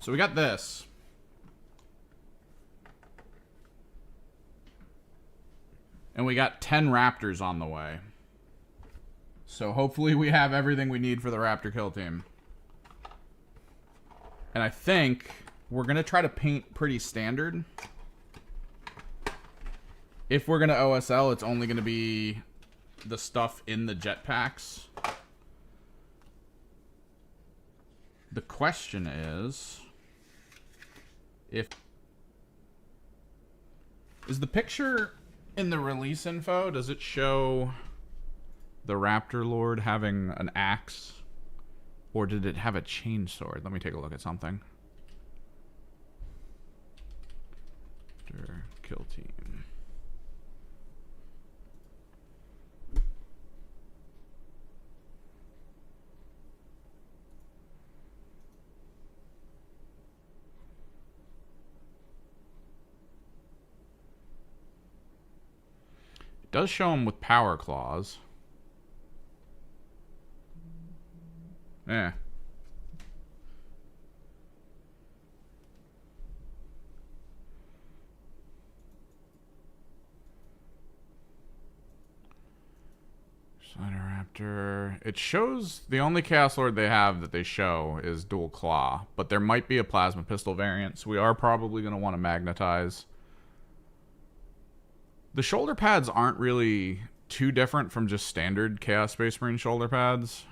So we got this. And we got 10 Raptors on the way. So hopefully we have everything we need for the Raptor kill team. And I think we're going to try to paint pretty standard. If we're going to OSL, it's only going to be the stuff in the jetpacks. The question is if... Is the picture in the release info, does it show the Raptor Lord having an axe? Or did it have a chainsword? Let me take a look at something. Raptor kill team. It does show him with power claws. Yeah. Slider Raptor. It shows the only Chaos Lord they have that they show is dual claw, but there might be a plasma pistol variant, so we are probably going to want to magnetize. The shoulder pads aren't really too different from just standard Chaos Space Marine shoulder pads.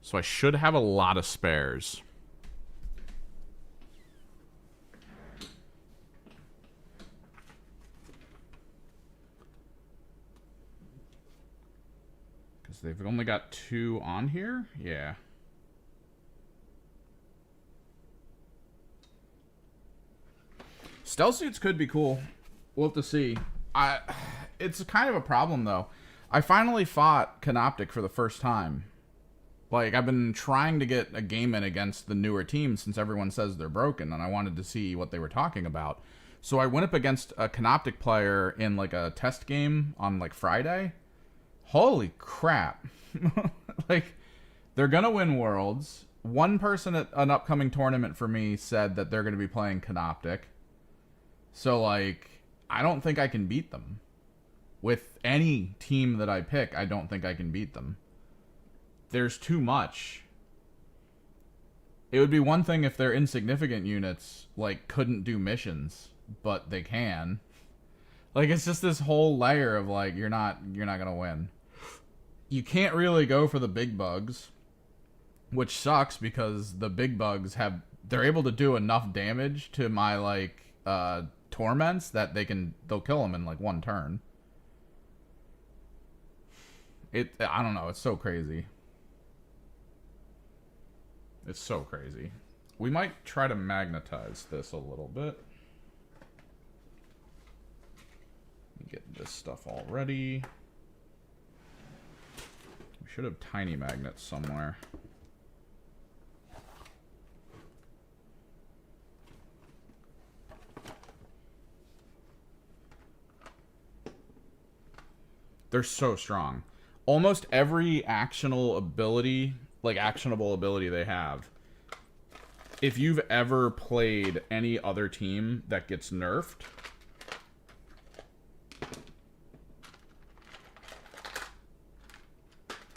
So I should have a lot of spares. Because they've only got 2 on here? Yeah. Stealth suits could be cool. We'll have to see. It's kind of a problem, though. I finally fought Canoptic for the first time. Like, I've been trying to get a game in against the newer team since everyone says they're broken, and I wanted to see what they were talking about. So I went up against a Canoptic player in, like, a test game on, like, Friday. Holy crap. Like, they're gonna win Worlds. One person at an upcoming tournament for me said that they're gonna be playing Canoptic. So, like, I don't think I can beat them. With any team that I pick, I don't think I can beat them. There's too much. It would be one thing if their insignificant units, like, couldn't do missions, but they can. Like, it's just this whole layer of, like, you're not gonna win. You can't really go for the big bugs, which sucks because the big bugs they're able to do enough damage to my, like, torments that they'll kill them in, like, one turn. I don't know, it's so crazy. It's so crazy. We might try to magnetize this a little bit. Get this stuff all ready. We should have tiny magnets somewhere. They're so strong. Almost every actionable ability they have. If you've ever played any other team that gets nerfed,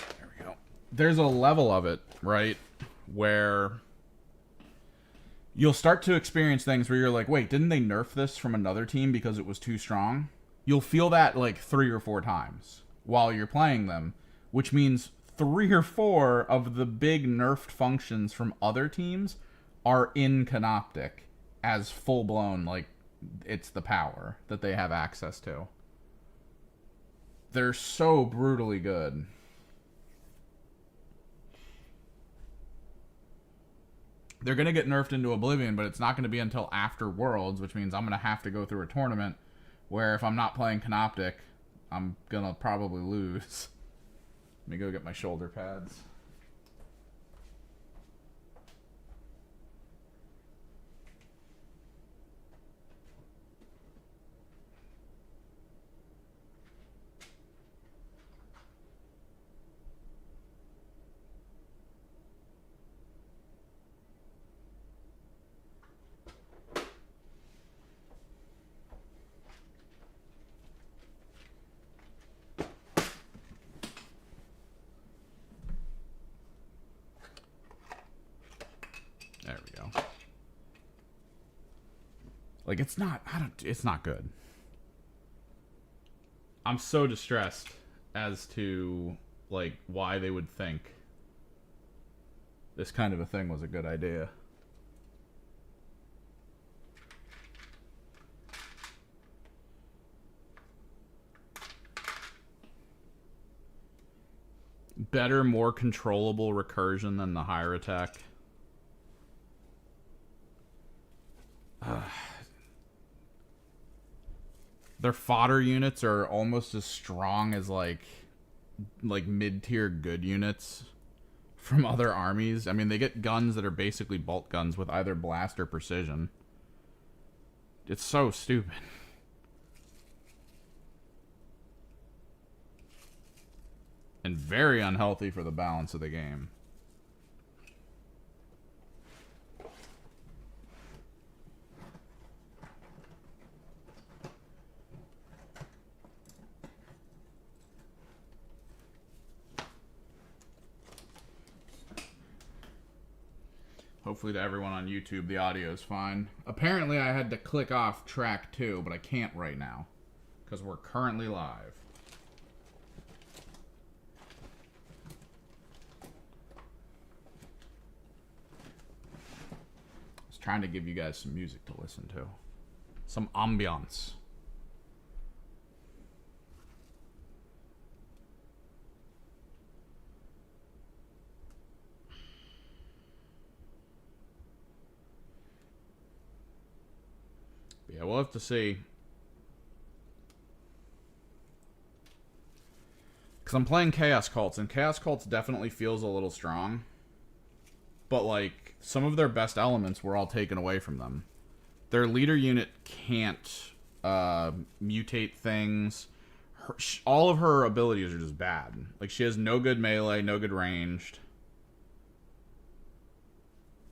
there we go. There's a level of it, right, where you'll start to experience things where you're like, wait, didn't they nerf this from another team because it was too strong? You'll feel that like 3 or 4 times while you're playing them, which means 3 or 4 of the big nerfed functions from other teams are in Canoptic as full-blown, like, it's the power that they have access to. They're so brutally good. They're going to get nerfed into oblivion, but it's not going to be until after Worlds, which means I'm going to have to go through a tournament where if I'm not playing Canoptic, I'm going to probably lose. Let me go get my shoulder pads. Like, it's not, it's not good. I'm so distressed as to, like, why they would think this kind of a thing was a good idea. Better, more controllable recursion than the higher attack. Their fodder units are almost as strong as like mid-tier good units from other armies. I mean, they get guns that are basically bolt guns with either blast or precision. It's so stupid. And very unhealthy for the balance of the game. Hopefully to everyone on YouTube, the audio is fine. Apparently I had to click off track 2, but I can't right now. Because we're currently live. I was trying to give you guys some music to listen to. Some ambiance. Yeah, we'll have to see. Because I'm playing Chaos Cults, and Chaos Cults definitely feels a little strong. But, like, some of their best elements were all taken away from them. Their leader unit can't mutate things. All of her abilities are just bad. Like, she has no good melee, no good ranged.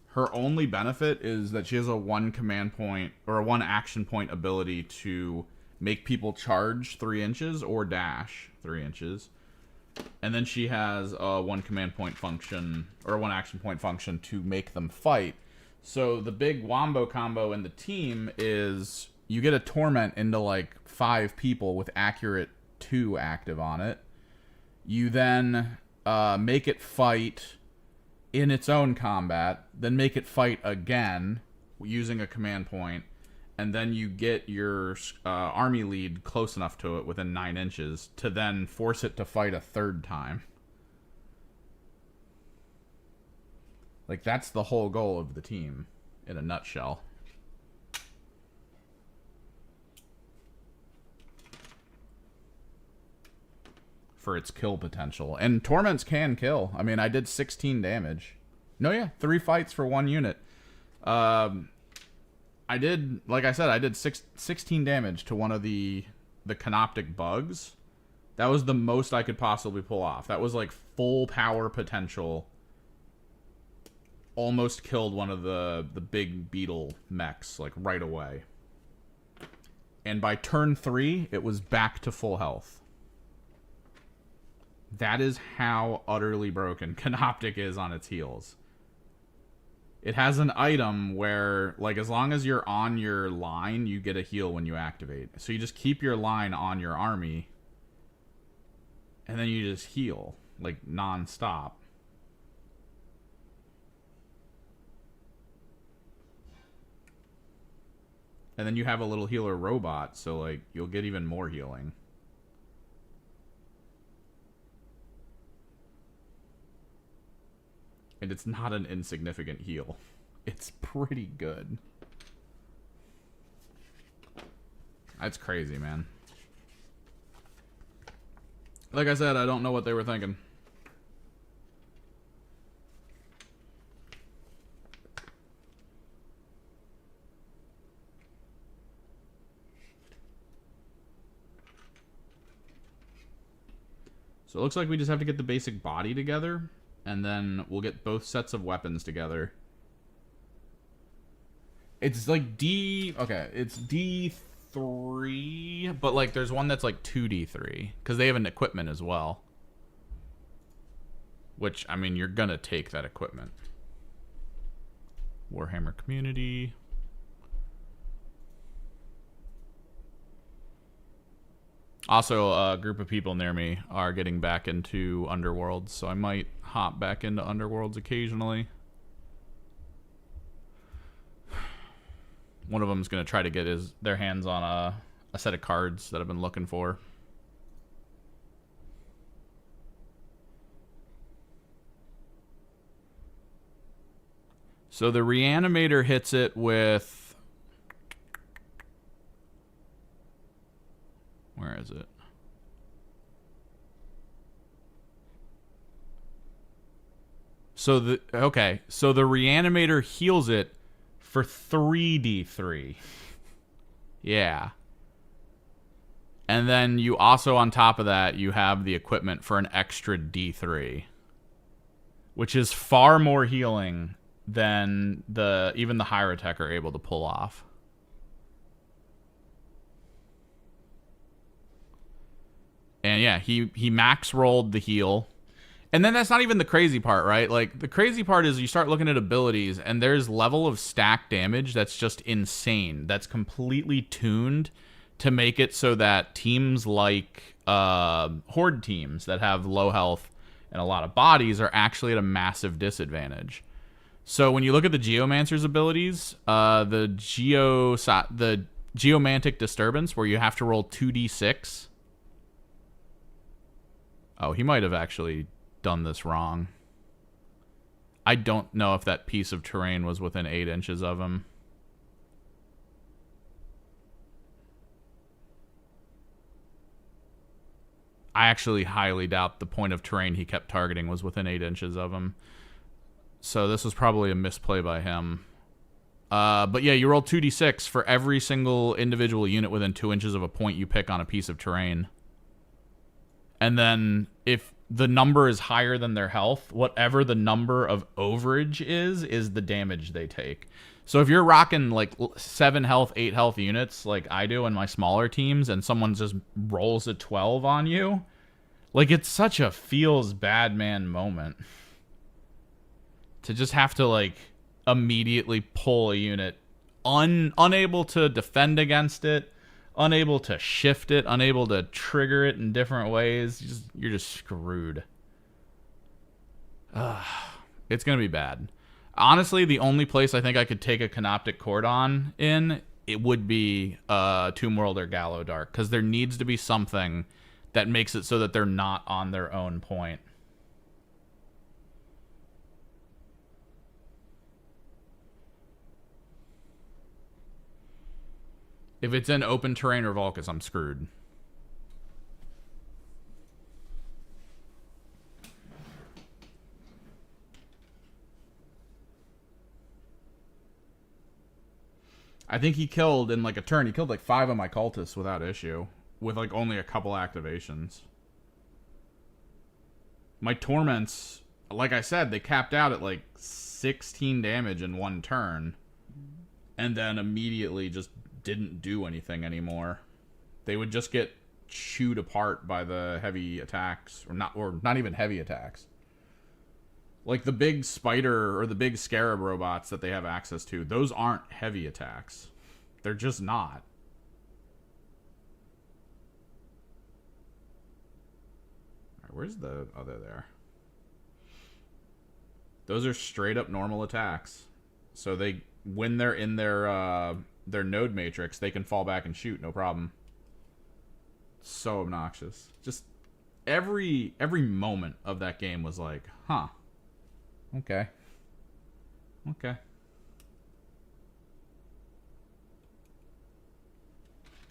Her only benefit is that she has a 1 command point, or a 1 action point ability to make people charge 3 inches or dash 3 inches. And then she has a 1 command point function, or a 1 action point function to make them fight. So the big wombo combo in the team is you get a torment into like 5 people with accurate 2 active on it. You then make it fight in its own combat, then make it fight again using a command point, and then you get your army lead close enough to it within 9 inches to then force it to fight a 3rd time. Like, that's the whole goal of the team in a nutshell. For its kill potential. And Torments can kill. I mean, I did 16 damage. No, yeah, 3 fights for 1 unit. I did, like I said, I did 16 damage to one of the canoptic bugs. That was the most I could possibly pull off. That was like full power potential. Almost killed one of the big beetle mechs, like, right away. And by turn 3, it was back to full health. That is how utterly broken Canoptic is on its heels. It has an item where, like, as long as you're on your line, you get a heal when you activate. So you just keep your line on your army, and then you just heal, like, non-stop. And then you have a little healer robot, so, like, you'll get even more healing. And it's not an insignificant heal. It's pretty good. That's crazy, man. Like I said, I don't know what they were thinking. So it looks like we just have to get the basic body together. And then we'll get both sets of weapons together. It's like okay, it's D3, but like there's one that's like 2D3, because they have an equipment as well. Which, I mean, you're gonna take that equipment. Warhammer Community. Also, a group of people near me are getting back into Underworlds, so I might hop back into Underworlds occasionally. One of them is going to try to get their hands on a set of cards that I've been looking for. So the Reanimator hits it with... Where is it? So the Reanimator heals it for 3d3. Yeah. And then you also, on top of that, you have the equipment for an extra d3, which is far more healing than even the Hyrotech are able to pull off. And yeah, he max rolled the heal. And then that's not even the crazy part, right? Like, the crazy part is you start looking at abilities, and there's level of stack damage that's just insane. That's completely tuned to make it so that teams like Horde teams that have low health and a lot of bodies are actually at a massive disadvantage. So when you look at the Geomancer's abilities, the Geomantic Disturbance, where you have to roll 2d6. Oh, he might have actually done this wrong. I don't know if that piece of terrain was within 8 inches of him. I actually highly doubt the point of terrain he kept targeting was within 8 inches of him. So this was probably a misplay by him. But yeah, you roll 2d6 for every single individual unit within 2 inches of a point you pick on a piece of terrain. And then if the number is higher than their health, whatever the number of overage is the damage they take. So if you're rocking like 7 health, 8 health units like I do in my smaller teams, and someone just rolls a 12 on you, like, it's such a feels bad man moment to just have to like immediately pull a unit, unable to defend against it, unable to shift it, unable to trigger it in different ways. You're just screwed. It's gonna be bad. Honestly, the only place I think I could take a Canoptic Cordon in, it would be Tomb World or Gallo Dark, because there needs to be something that makes it so that they're not on their own point. If it's in open terrain or Volcus, I'm screwed. I think he killed in like a turn. He killed like 5 of my cultists without issue, with like only a couple activations. My torments, like I said, they capped out at like 16 damage in one turn, and then immediately just didn't do anything anymore. They would just get chewed apart by the heavy attacks, or not even heavy attacks. Like the big spider or the big scarab robots that they have access to, those aren't heavy attacks. They're just not. All right, where's the other there? Those are straight up normal attacks. So when they're in their node matrix, they can fall back and shoot, no problem. So obnoxious. Just every moment of that game was like, huh. Okay. Okay.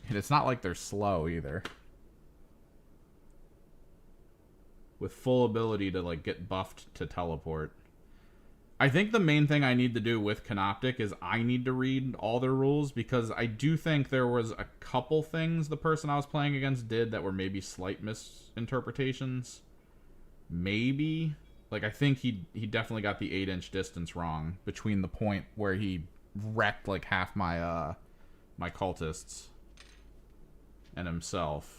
And it's not like they're slow either. With full ability to like get buffed to teleport. I think the main thing I need to do with Canoptic is I need to read all their rules, because I do think there was a couple things the person I was playing against did that were maybe slight misinterpretations. Maybe. Like, I think he definitely got the 8-inch distance wrong between the point where he wrecked like half my my cultists and himself.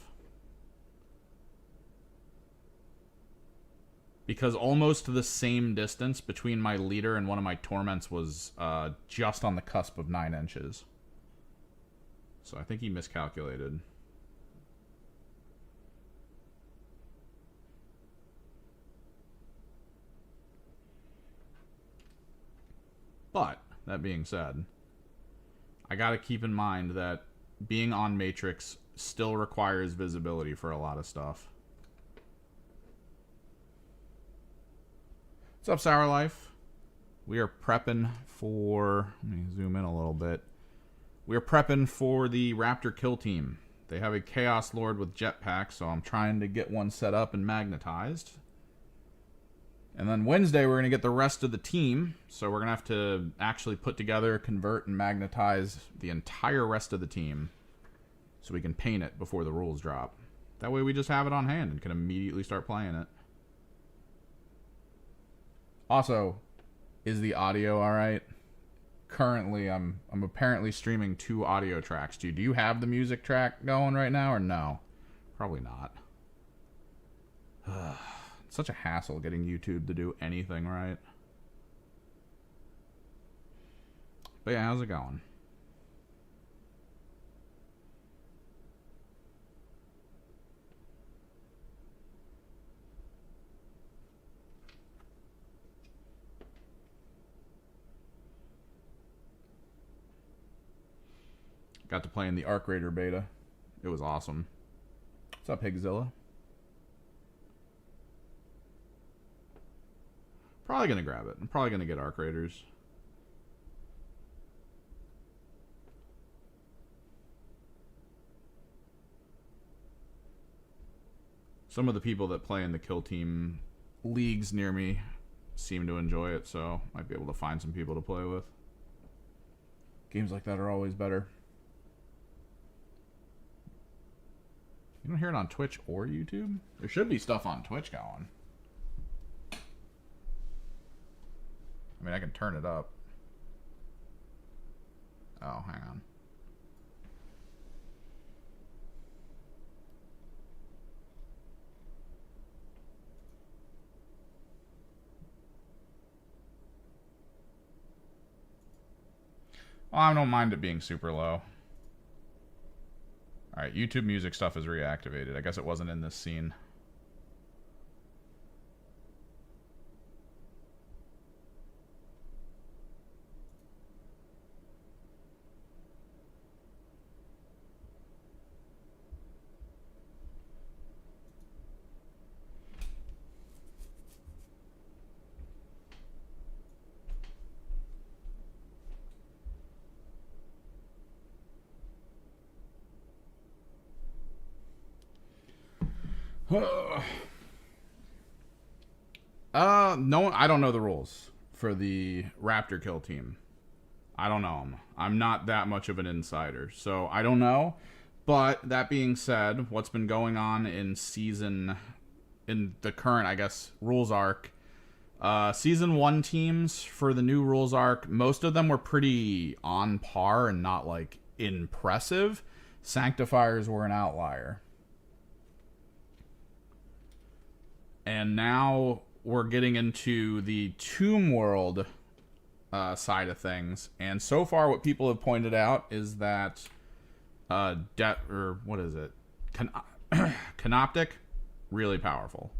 Because almost the same distance between my leader and one of my torments was just on the cusp of 9 inches. So I think he miscalculated. But, that being said, I gotta keep in mind that being on Matrix still requires visibility for a lot of stuff. What's up, Sour Life? We are prepping for... Let me zoom in a little bit. We are prepping for the Raptor kill team. They have a Chaos Lord with jetpack, so I'm trying to get one set up and magnetized. And then Wednesday, we're going to get the rest of the team. So we're going to have to actually put together, convert, and magnetize the entire rest of the team so we can paint it before the rules drop. That way we just have it on hand and can immediately start playing it. Also, is the audio all right? Currently, I'm apparently streaming 2 audio tracks. Do you have the music track going right now or no? Probably not. It's such a hassle getting YouTube to do anything right. But yeah, how's it going? Got to play in the Arc Raider beta. It was awesome. What's up, Higzilla? Probably gonna grab it. I'm probably gonna get Arc Raiders. Some of the people that play in the kill team leagues near me seem to enjoy it, so might be able to find some people to play with. Games like that are always better. You don't hear it on Twitch or YouTube? There should be stuff on Twitch going. I mean, I can turn it up. Oh, hang on. Well, I don't mind it being super low. Alright, YouTube music stuff is reactivated. I guess it wasn't in this scene. No, I don't know the rules for the Raptor kill team. I don't know them. I'm not that much of an insider, so I don't know. But that being said, what's been going on in the current, I guess, rules arc, season 1 teams for the new rules arc, most of them were pretty on par and not like impressive. Sanctifiers were an outlier. And now we're getting into the Tomb World side of things. And so far what people have pointed out is that Canoptic, really powerful.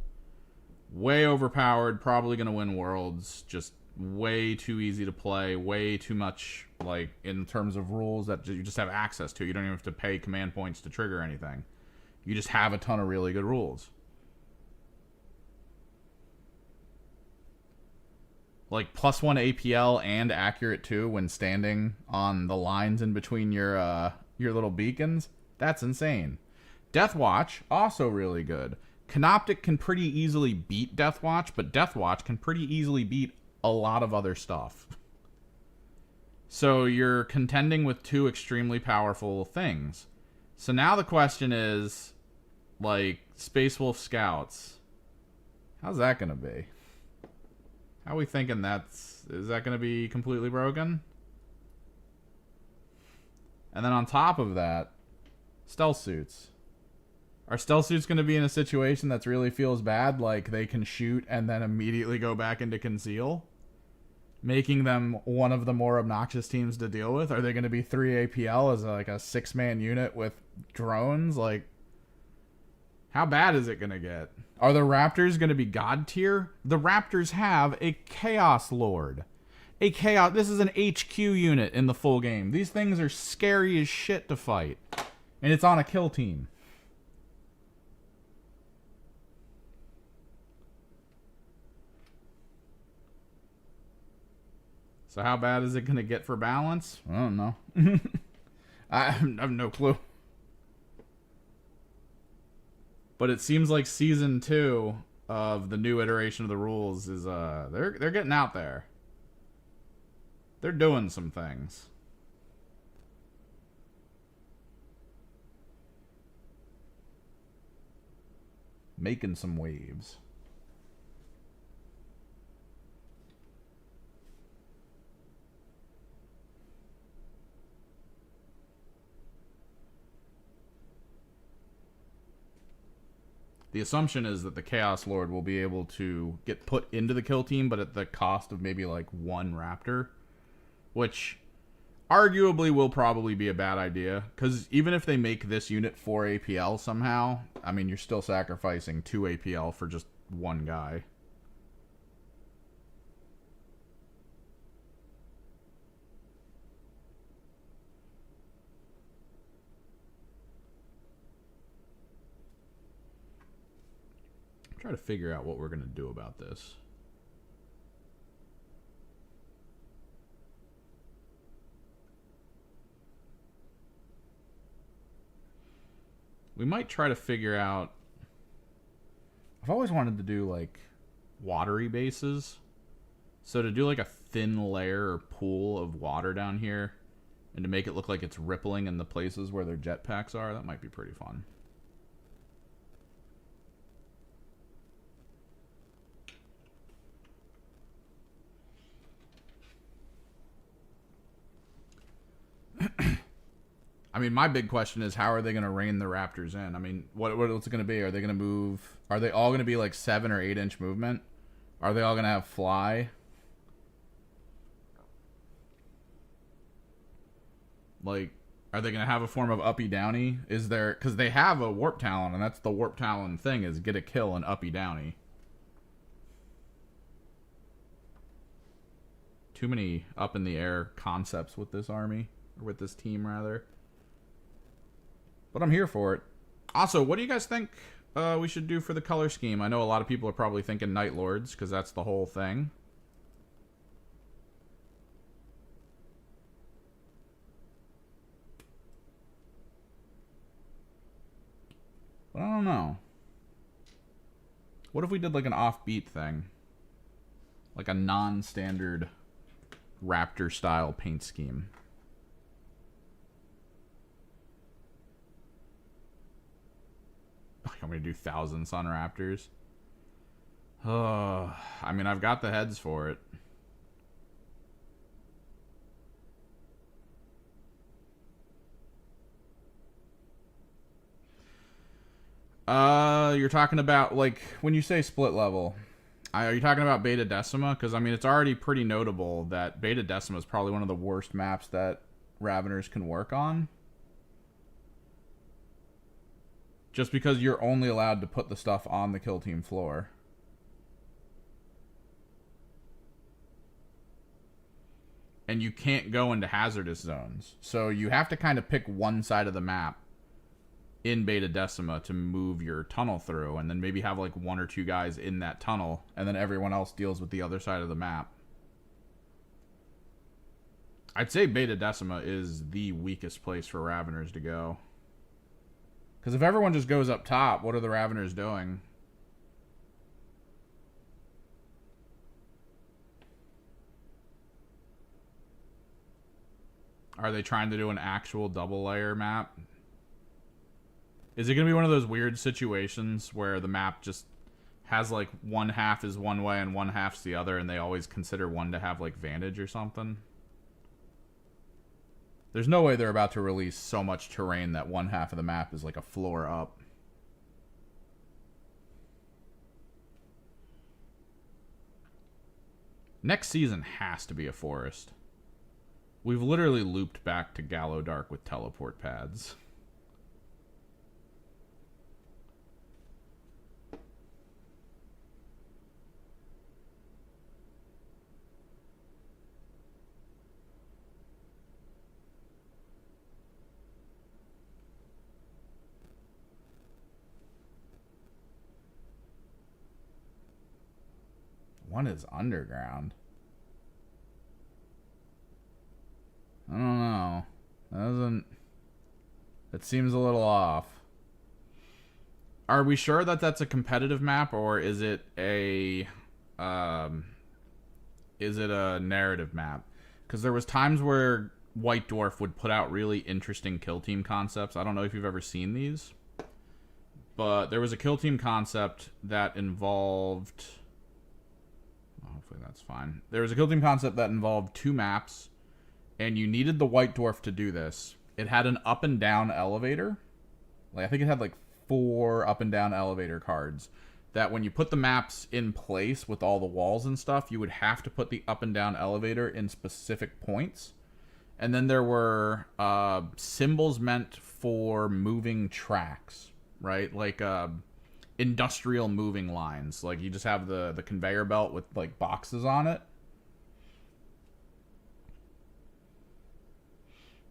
Way overpowered, probably going to win Worlds. Just way too easy to play. Way too much, like, in terms of rules that you just have access to. You don't even have to pay command points to trigger anything. You just have a ton of really good rules. Like +1 APL and accurate too when standing on the lines in between your little beacons. That's insane. Deathwatch, also really good. Canoptic can pretty easily beat Deathwatch, but Deathwatch can pretty easily beat a lot of other stuff. So you're contending with 2 extremely powerful things. So now the question is, like, Space Wolf Scouts. How's that going to be? How are we thinking is that going to be completely broken? And then on top of that, stealth suits. Are stealth suits going to be in a situation that really feels bad, like they can shoot and then immediately go back into conceal? Making them one of the more obnoxious teams to deal with? Are they going to be 3 APL as like a 6-man unit with drones? Like, how bad is it going to get? Are the Raptors going to be god tier? The Raptors have a Chaos Lord. a chaos. This is an HQ unit in the full game. These things are scary as shit to fight. And it's on a kill team. So how bad is it going to get for balance? I don't know. I have no clue. But it seems like season 2 of the new iteration of the rules is they're getting out there. They're doing some things. Making some waves. The assumption is that the Chaos Lord will be able to get put into the kill team, but at the cost of maybe like 1 Raptor. Which arguably will probably be a bad idea. Because even if they make this unit 4 APL somehow, I mean, you're still sacrificing 2 APL for just 1 guy. Try to figure out what we're going to do about this. We might try to figure out... I've always wanted to do, like, watery bases. So to do, like, a thin layer or pool of water down here, and to make it look like it's rippling in the places where their jetpacks are, that might be pretty fun. I mean, my big question is, how are they going to rein the Raptors in? I mean, what's it going to be? Are they going to move? Are they all going to be like 7 or 8 inch movement? Are they all going to have fly? Like, are they going to have a form of uppy downy? Is there, because they have a warp talon, and that's the warp talon thing, is get a kill and uppy downy. Too many up in the air concepts with this army, or with this team rather. But I'm here for it. Also, what do you guys think we should do for the color scheme? I know a lot of people are probably thinking Night Lords, because that's the whole thing. But I don't know. What if we did like an offbeat thing? Like a non-standard Raptor style paint scheme. I'm going to do 1,000 Sun Raptors. I mean, I've got the heads for it. You're talking about, like, when you say split level, are you talking about Beta Decima? Because, I mean, it's already pretty notable that Beta Decima is probably one of the worst maps that Raveners can work on. Just because you're only allowed to put the stuff on the kill team floor. And you can't go into hazardous zones. So you have to kind of pick one side of the map in Beta Decima to move your tunnel through, and then maybe have like 1 or 2 guys in that tunnel, and then everyone else deals with the other side of the map. I'd say Beta Decima is the weakest place for Raveners to go. Because if everyone just goes up top, what are the Raveners doing? Are they trying to do an actual double layer map? Is it going to be one of those weird situations where the map just has like 1/2 is one way and 1/2's the other, and they always consider one to have like vantage or something? There's no way they're about to release so much terrain that 1/2 of the map is like a floor up. Next season has to be a forest. We've literally looped back to Gallo Dark with teleport pads. One is underground. I don't know. It seems a little off. Are we sure that that's a competitive map, or is it a narrative map? Because there was times where White Dwarf would put out really interesting kill team concepts. I don't know if you've ever seen these, but there was a kill team concept that involved... Hopefully that's fine. There was a kill team concept that involved 2 maps, and you needed the White Dwarf to do this. It had an up and down elevator. Like, I think it had like 4 up and down elevator cards that when you put the maps in place with all the walls and stuff, you would have to put the up and down elevator in specific points. And then there were symbols meant for moving tracks, right? Like industrial moving lines. Like you just have the conveyor belt with like boxes on it.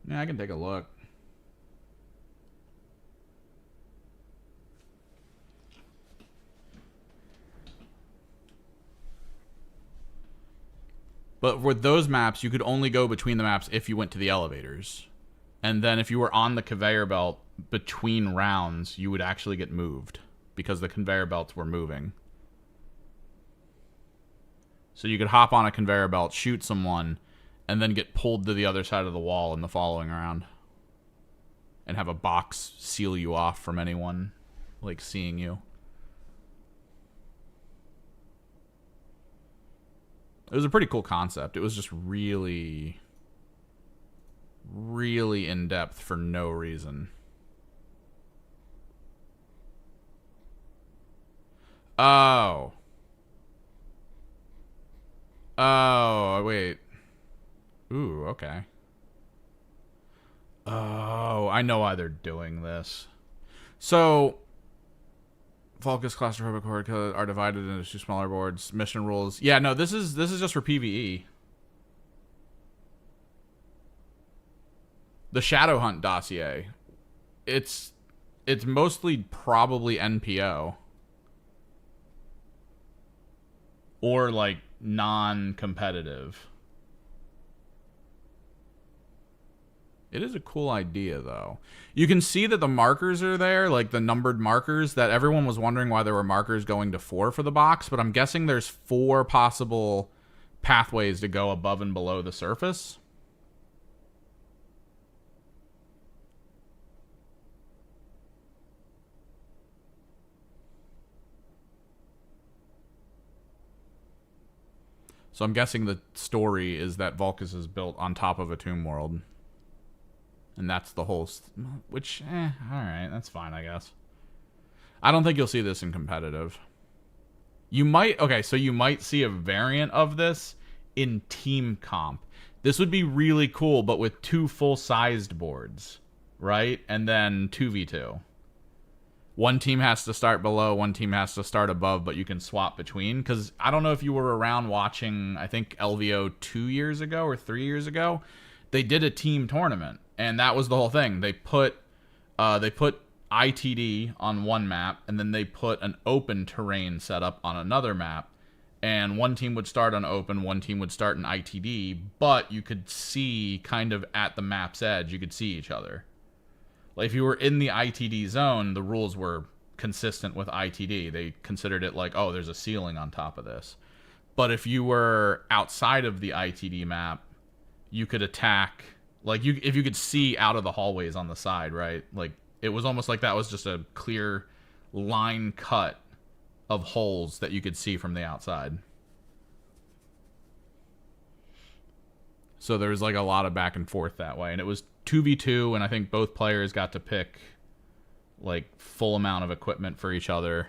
Yeah, I can take a look. But with those maps, you could only go between the maps if you went to the elevators. And then if you were on the conveyor belt between rounds, you would actually get moved because the conveyor belts were moving. So you could hop on a conveyor belt, shoot someone, and then get pulled to the other side of the wall in the following round. And have a box seal you off from anyone, like, seeing you. It was a pretty cool concept. It was just really, really in-depth for no reason. Oh. Oh, wait. Ooh, okay. Oh, I know why they're doing this. So... Focus, claustrophobic horde are divided into 2 smaller boards. Mission rules. Yeah, no, this is just for PvE. The Shadow Hunt dossier. It's mostly probably NPO. Or like non-competitive. It is a cool idea, though. You can see that the markers are there, like the numbered markers, that everyone was wondering why there were markers going to 4 for the box, but I'm guessing there's 4 possible pathways to go above and below the surface. So I'm guessing the story is that Vulcus is built on top of a tomb world. And that's the whole... Which, alright, that's fine, I guess. I don't think you'll see this in competitive. You might... Okay, so you might see a variant of this in team comp. This would be really cool, but with 2 full-sized boards, right? And then 2v2. One team has to start below, one team has to start above, but you can swap between. Because I don't know if you were around watching, I think, LVO 2 years ago or 3 years ago. They did a team tournament. And that was the whole thing. They put ITD on one map, and then they put an open terrain setup on another map. And one team would start on open, one team would start in ITD, but you could see kind of at the map's edge, you could see each other. Like if you were in the ITD zone, the rules were consistent with ITD. They considered it like, oh, there's a ceiling on top of this. But if you were outside of the ITD map, you could attack... Like, if you could see out of the hallways on the side, right? Like, it was almost like that was just a clear line cut of holes that you could see from the outside. So there was, like, a lot of back and forth that way. And it was 2v2, and I think both players got to pick, like, full amount of equipment for each other.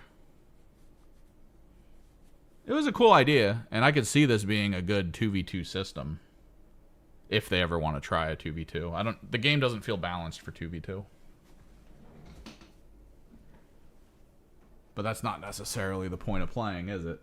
It was a cool idea, and I could see this being a good 2v2 system. If they ever want to try a 2v2. The game doesn't feel balanced for 2v2. But that's not necessarily the point of playing, is it?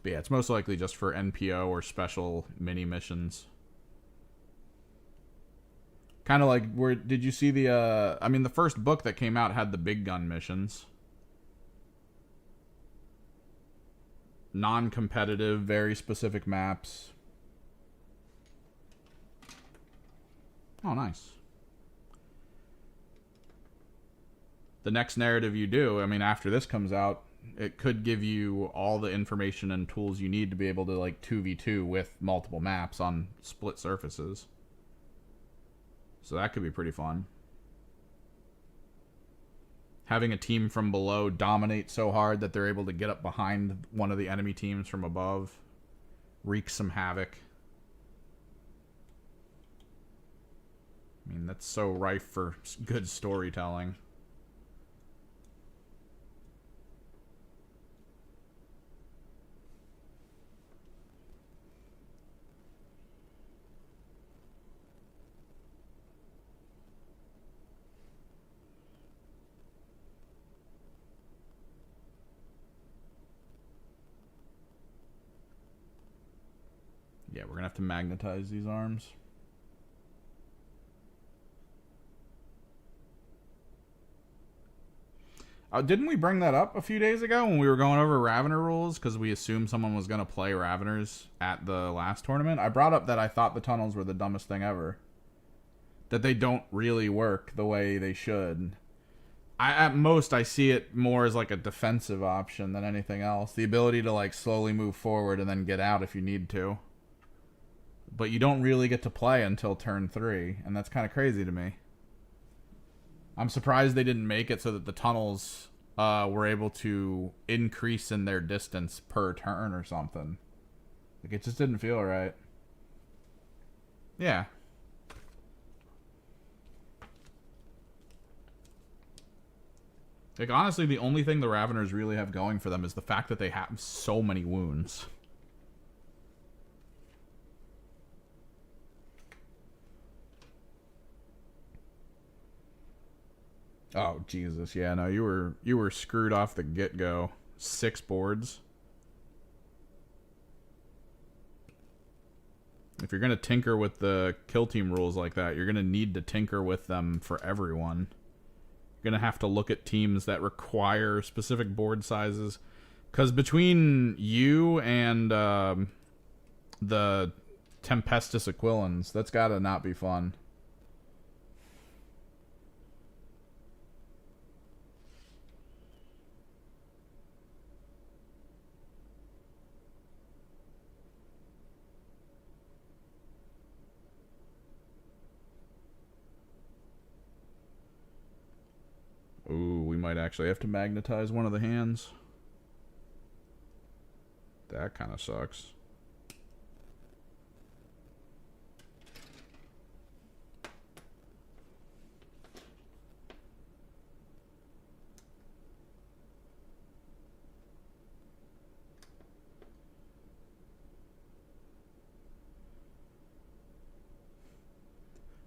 But yeah, it's most likely just for NPO or special mini missions. Kind of like, where did you see the? I mean, the first book that came out had the big gun missions. Non-competitive, very specific maps. Oh, nice. The next narrative you do, I mean, after this comes out, it could give you all the information and tools you need to be able to, like, 2v2 with multiple maps on split surfaces. So that could be pretty fun. Having a team from below dominate so hard that they're able to get up behind one of the enemy teams from above. Wreak some havoc. I mean, that's so rife for good storytelling. Yeah, we're going to have to magnetize these arms. Didn't we bring that up a few days ago when we were going over Ravener rules? Because we assumed someone was going to play Raveners at the last tournament. I brought up that I thought the tunnels were the dumbest thing ever. That they don't really work the way they should. At most, I see it more as like a defensive option than anything else. The ability to like slowly move forward and then get out if you need to. But you don't really get to play until turn 3, and that's kind of crazy to me. I'm surprised they didn't make it so that the tunnels were able to increase in their distance per turn or something. Like, it just didn't feel right. Yeah. Like, honestly, the only thing the Raveners really have going for them is the fact that they have so many wounds. Oh, Jesus. Yeah, no, you were screwed off the get-go. 6 boards. If you're going to tinker with the kill team rules like that, you're going to need to tinker with them for everyone. You're going to have to look at teams that require specific board sizes. Because between you and the Tempestus Aquilans, that's got to not be fun. Ooh, we might actually have to magnetize one of the hands. That kind of sucks.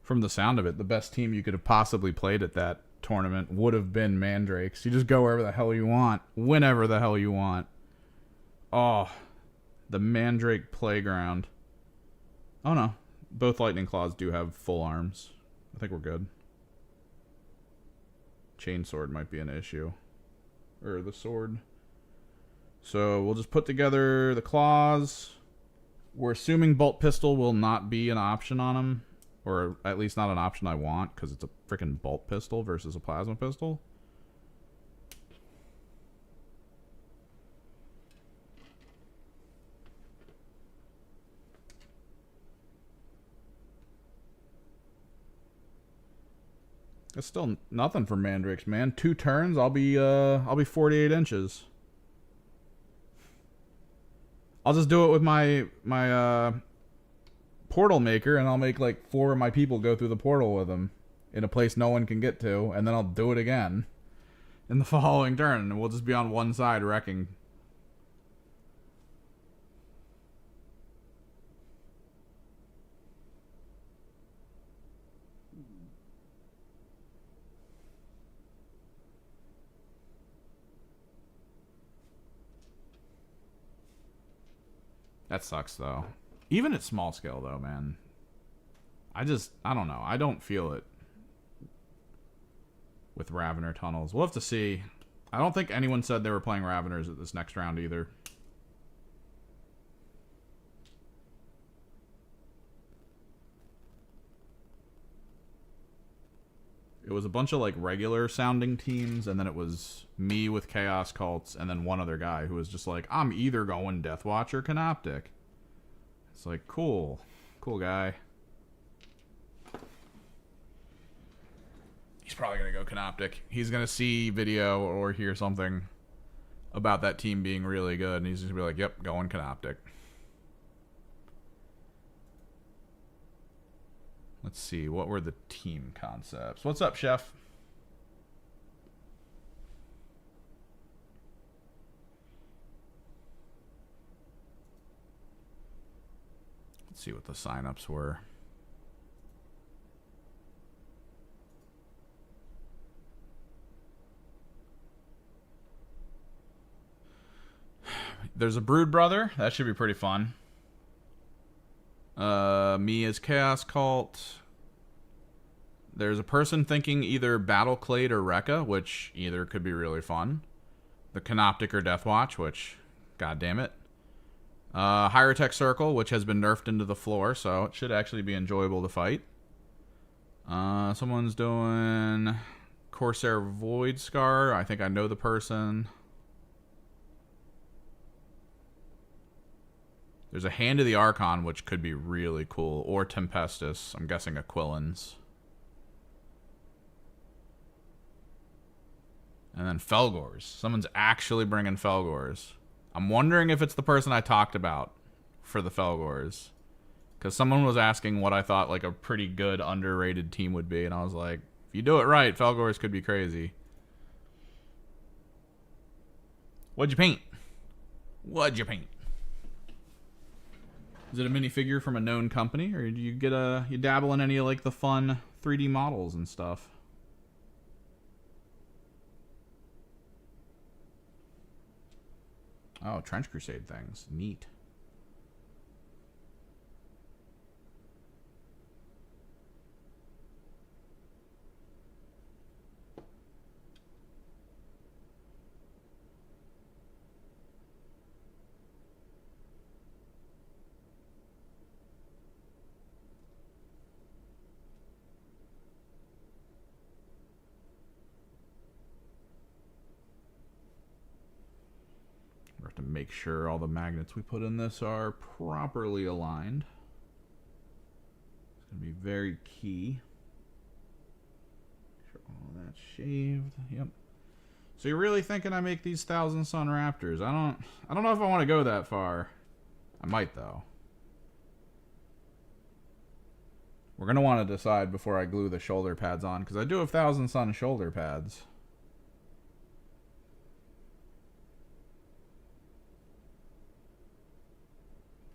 From the sound of it, the best team you could have possibly played at that tournament would have been Mandrakes. You just go wherever the hell you want, whenever the hell you want. Oh, the Mandrake Playground. Oh no, both Lightning Claws do have full arms. I think we're good. Chainsword might be an issue. Or the sword. So we'll just put together the claws. We're assuming bolt pistol will not be an option on them. Or at least not an option I want, because it's a freaking bolt pistol versus a plasma pistol. It's still nothing for Mandrakes, man. 2 turns, I'll be 48 inches. I'll just do it with my portal maker, and I'll make like 4 of my people go through the portal with them in a place no one can get to, and then I'll do it again in the following turn, and we'll just be on one side wrecking. That sucks, though. Even at small scale, though, man. I don't know. I don't feel it with Ravener tunnels. We'll have to see. I don't think anyone said they were playing Raveners at this next round either. It was a bunch of like regular sounding teams, and then it was me with Chaos Cults, and then one other guy who was just like, I'm either going Deathwatch or Canoptic. It's like, cool. Cool guy. He's probably going to go Canoptic. He's going to see video or hear something about that team being really good, and he's just going to be like, yep, going Canoptic. Let's see, what were the team concepts? What's up, Chef? Let's see what the signups were. There's a Brood Brother. That should be pretty fun. Me as Chaos Cult. There's a person thinking either Battle Clade or Rekka, which either could be really fun. The Canoptic or Deathwatch, which, god damn it. Hyrotech Circle, which has been nerfed into the floor, so it should actually be enjoyable to fight. Someone's doing Corsair Void Scar. I think I know the person. There's a Hand of the Archon, which could be really cool. Or Tempestus. I'm guessing Aquilans. And then Felgors. Someone's actually bringing Felgors. I'm wondering if it's the person I talked about for the Felgors. Because someone was asking what I thought like a pretty good underrated team would be. And I was like, if you do it right, Felgors could be crazy. What'd you paint? What'd you paint? Is it a minifigure from a known company, or do you get you dabble in any of like the fun 3D models and stuff? Oh, Trench Crusade things. Neat. To make sure all the magnets we put in this are properly aligned. It's going to be very key. Make sure all that's shaved. Yep. So you're really thinking I make these 1,000 Sun Raptors? I don't know if I want to go that far. I might though. We're going to want to decide before I glue the shoulder pads on, because I do have 1,000 Sun shoulder pads.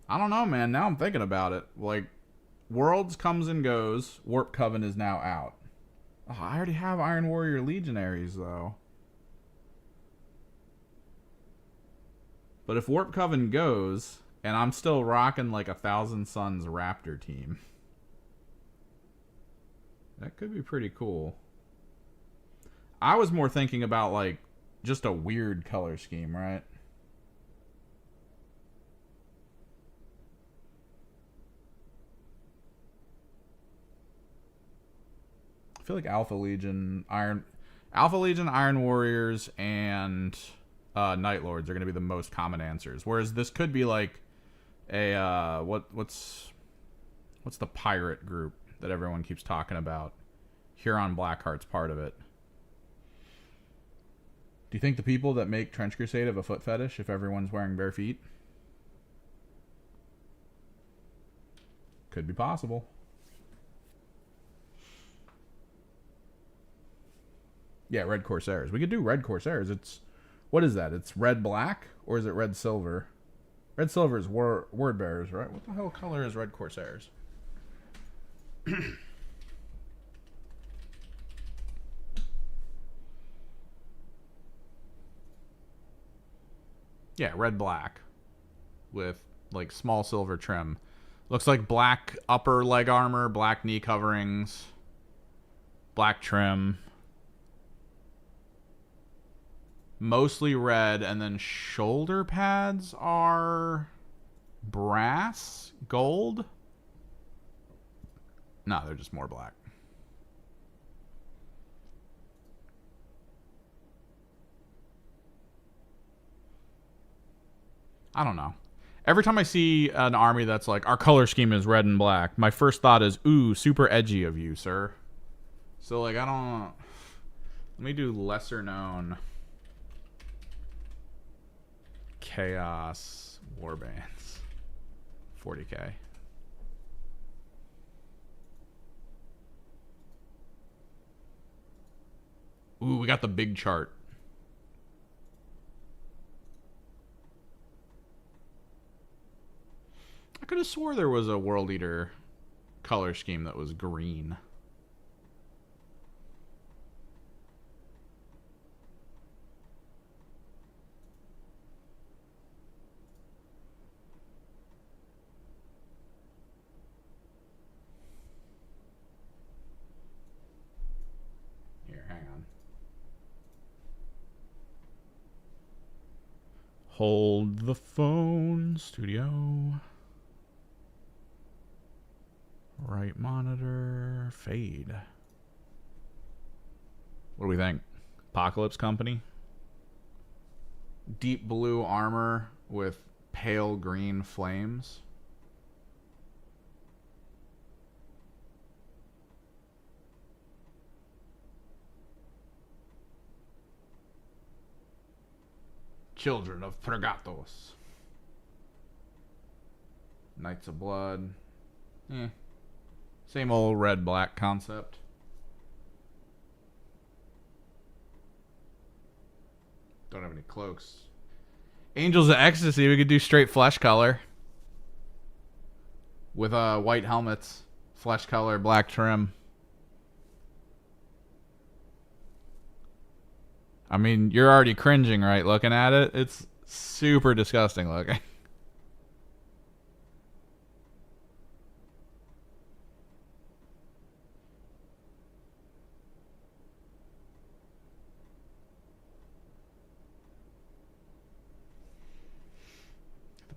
I don't know, man. Now I'm thinking about it. Like, Worlds comes and goes. Warp Coven is now out. Oh, I already have Iron Warrior Legionaries, though. But if Warp Coven goes, and I'm still rocking like 1,000 Suns Raptor team, that could be pretty cool. I was more thinking about, like, just a weird color scheme, right? I feel like Alpha Legion, Iron Warriors, and Night Lords are going to be the most common answers. Whereas this could be like a what's the pirate group that everyone keeps talking about? Huron Blackheart's part of it. Do you think the people that make Trench Crusade have a foot fetish if everyone's wearing bare feet? Could be possible. Yeah, Red Corsairs. We could do Red Corsairs. It's... What is that? It's red black? Or is it red silver? Red silver is word bearers, right? What the hell color is Red Corsairs? Yeah, red black. With, like, small silver trim. Looks like black upper leg armor, black knee coverings, black trim. Mostly red, and then shoulder pads are brass, gold. No, they're just more black. I don't know. Every time I see an army that's like, our color scheme is red and black, my first thought is, ooh, super edgy of you, sir. So, like, I don't... Let me do lesser known Chaos Warbands. 40k. Ooh, we got the big chart. I could have swore there was a World Eater color scheme that was green. Here, hang on. Hold the phone, studio. Right monitor, fade. What do we think? Apocalypse Company? Deep blue armor with pale green flames. Children of Pregatos. Knights of Blood. Same old red-black concept. Don't have any cloaks. Angels of Ecstasy, we could do straight flesh color. With white helmets. Flesh color, black trim. I mean, you're already cringing, right, looking at it? It's super disgusting looking.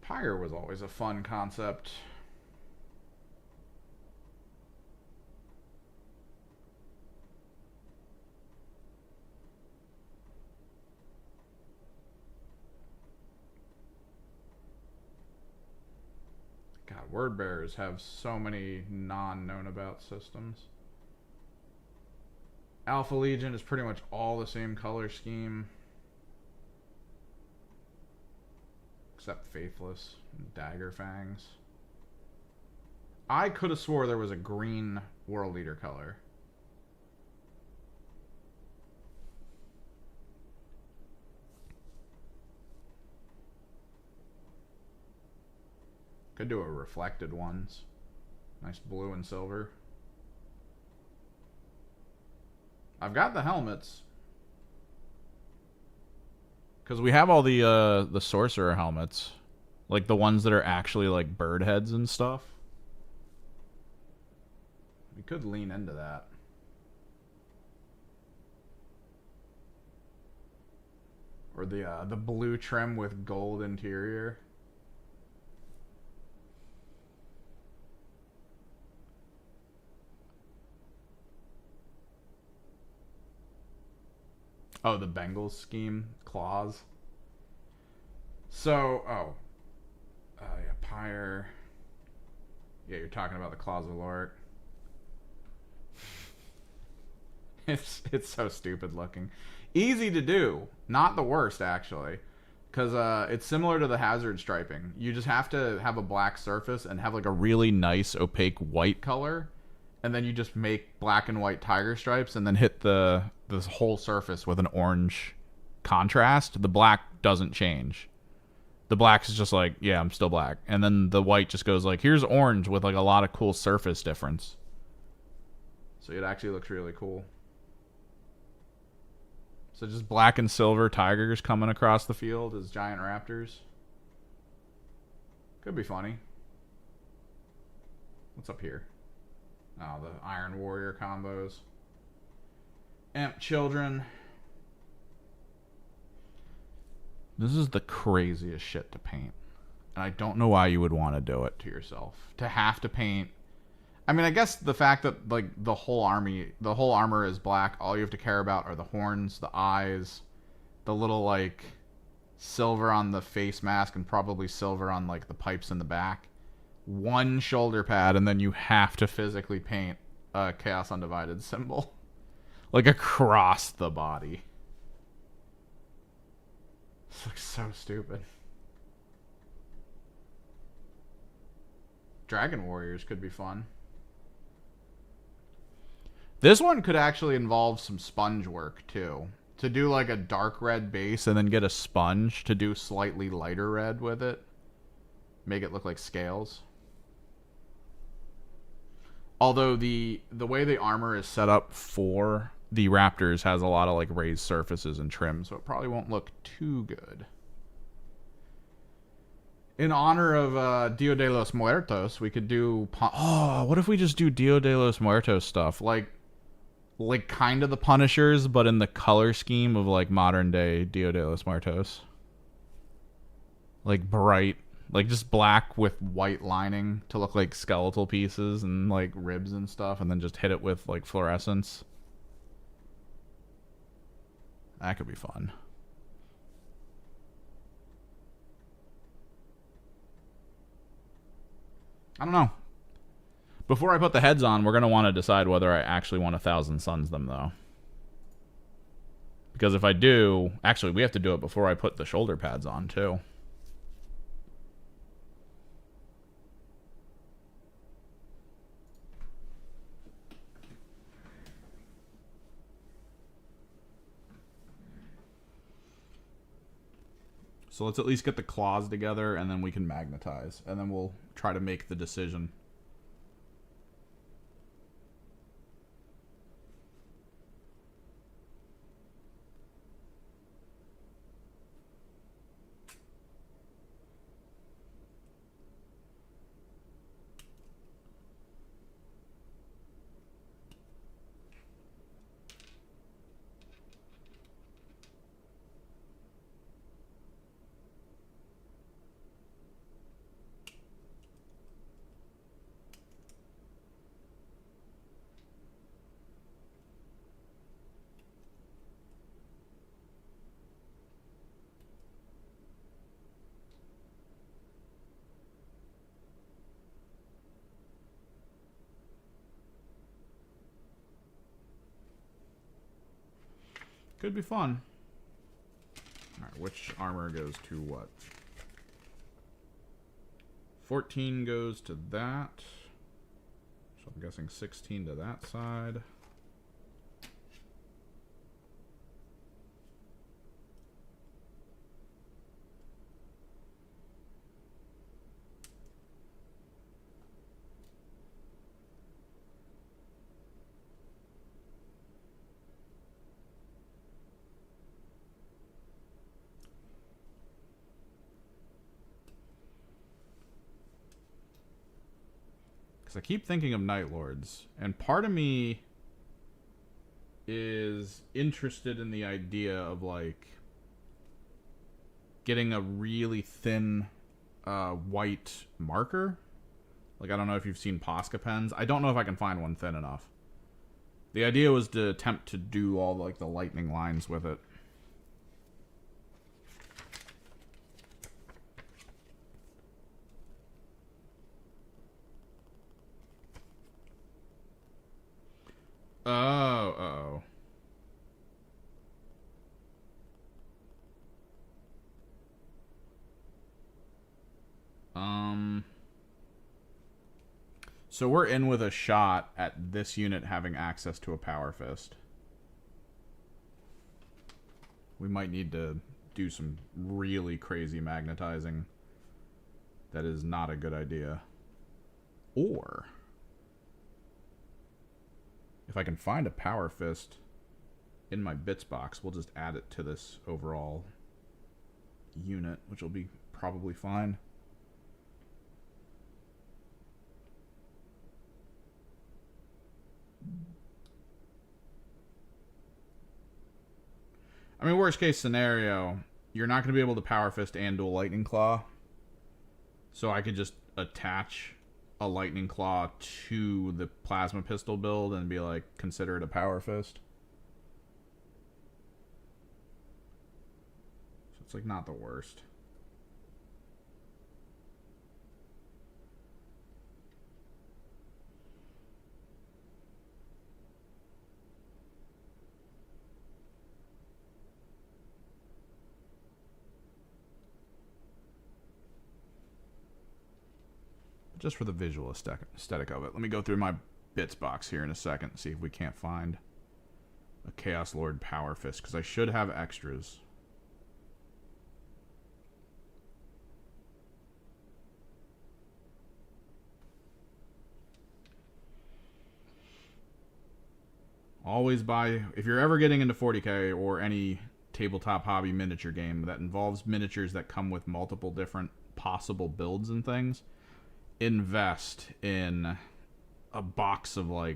Pyre was always a fun concept. God, word bearers have so many non-known about systems. Alpha Legion is pretty much all the same color scheme. Except Faithless and Dagger Fangs. I could have swore there was a green World Eater color. Could do a reflected ones. Nice blue and silver. I've got the helmets. Because we have all the sorcerer helmets. Like the ones that are actually like bird heads and stuff. We could lean into that. Or the blue trim with gold interior. Oh, the Bengals scheme. Claws. So, yeah, Pyre. Yeah, you're talking about the Claws of Lorik. It's so stupid looking. Easy to do. Not the worst, actually. Because it's similar to the hazard striping. You just have to have a black surface and have like a really nice opaque white color. And then you just make black and white tiger stripes and then hit this whole surface with an orange contrast. The black doesn't change. The black is just like, yeah, I'm still black. And then the white just goes like, here's orange with like a lot of cool surface difference. So it actually looks really cool. So just black and silver tigers coming across the field as giant raptors. Could be funny. What's up here? Oh, the Iron Warrior combos. Amp Children. This is the craziest shit to paint. And I don't know why you would want to do it to yourself. To have to paint. I mean, I guess the fact that, like, the whole armor is black, all you have to care about are the horns, the eyes, the little, like, silver on the face mask, and probably silver on, like, the pipes in the back. One shoulder pad, and then you have to physically paint a Chaos Undivided symbol. Like, across the body. This looks so stupid. Dragon Warriors could be fun. This one could actually involve some sponge work, too. To do, like, a dark red base and then get a sponge to do slightly lighter red with it. Make it look like scales. Although the way the armor is set up for the Raptors has a lot of, like, raised surfaces and trim, so it probably won't look too good. In honor of Dia de los Muertos, we could do... Oh, what if we just do Dia de los Muertos stuff? Like kind of the Punishers, but in the color scheme of, like, modern-day Dia de los Muertos. Like, bright... Like, just black with white lining to look like skeletal pieces and, like, ribs and stuff, and then just hit it with, like, fluorescence. That could be fun. I don't know. Before I put the heads on, we're going to want to decide whether I actually want 1,000 Suns them, though. Because if I do... Actually, we have to do it before I put the shoulder pads on, too. So let's at least get the claws together, and then we can magnetize. And then we'll try to make the decision. Could be fun. Alright, which armor goes to what? 14 goes to that. So I'm guessing 16 to that side. Because I keep thinking of Night Lords, and part of me is interested in the idea of, like, getting a really thin white marker. Like, I don't know if you've seen Posca pens. I don't know if I can find one thin enough. The idea was to attempt to do all, like, the lightning lines with it. Oh, so we're in with a shot at this unit having access to a power fist. We might need to do some really crazy magnetizing. That is not a good idea. Or... if I can find a power fist in my bits box, we'll just add it to this overall unit, which will be probably fine. I mean, worst case scenario, you're not going to be able to Power Fist and dual Lightning Claw. So I could just attach a Lightning Claw to the Plasma Pistol build and be like, consider it a Power Fist. So it's like not the worst. Just for the visual aesthetic of it. Let me go through my bits box here in a second and see if we can't find a Chaos Lord Power Fist, because I should have extras. Always buy, if you're ever getting into 40k or any tabletop hobby miniature game that involves miniatures that come with multiple different possible builds and things, invest in a box of like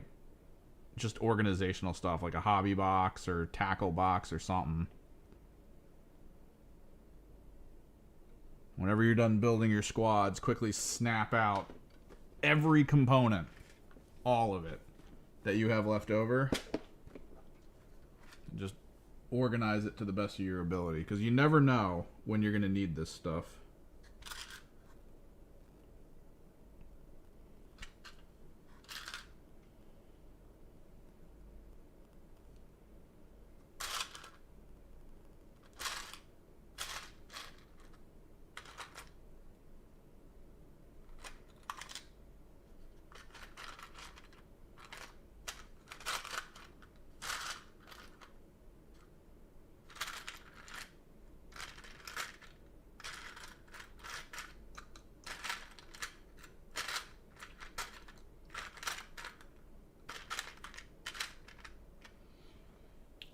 just organizational stuff, like a hobby box or tackle box or something. Whenever you're done building your squads, quickly snap out every component, all of it, that you have left over. And just organize it to the best of your ability, because you never know when you're going to need this stuff.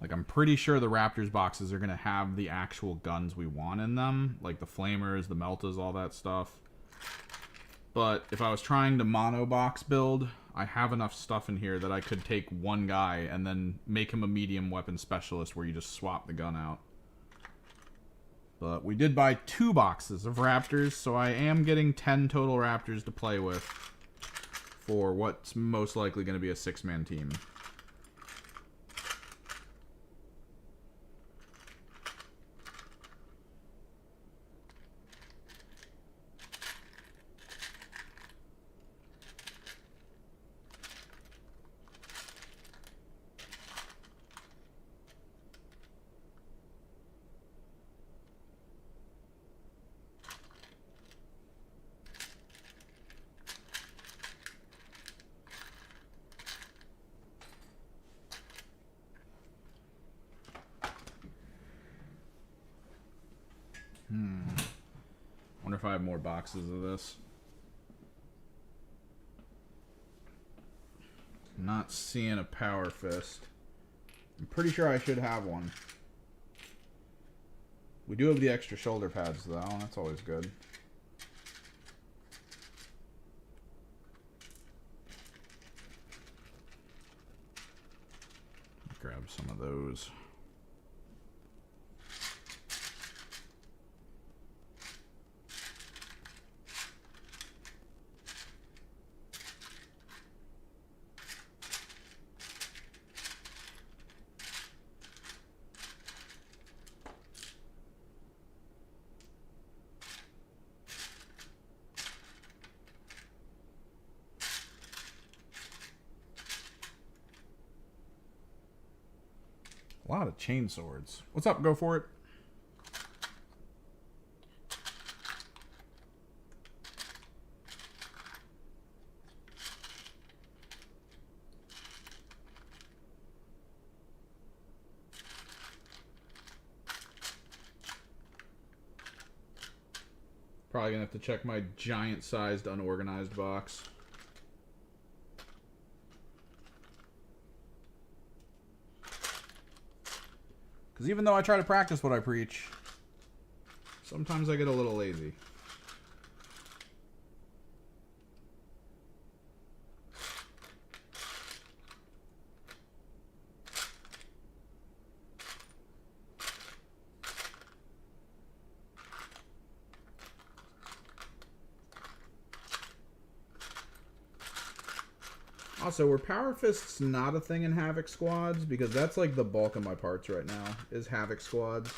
Like, I'm pretty sure the Raptors boxes are going to have the actual guns we want in them. Like the Flamers, the Meltas, all that stuff. But if I was trying to mono box build, I have enough stuff in here that I could take one guy and then make him a medium weapon specialist where you just swap the gun out. But we did buy 2 boxes of Raptors, so I am getting 10 total Raptors to play with for what's most likely going to be a 6-man team. Wonder if I have more boxes of this. Not seeing a Power Fist. I'm pretty sure I should have one. We do have the extra shoulder pads though, that's always good. Grab some of those. A lot of chain swords. What's up? Go for it. Probably gonna have to check my giant-sized unorganized box. Because even though I try to practice what I preach, sometimes I get a little lazy. Also, were Power Fists not a thing in Havoc squads? Because that's like the bulk of my parts right now, is Havoc squads.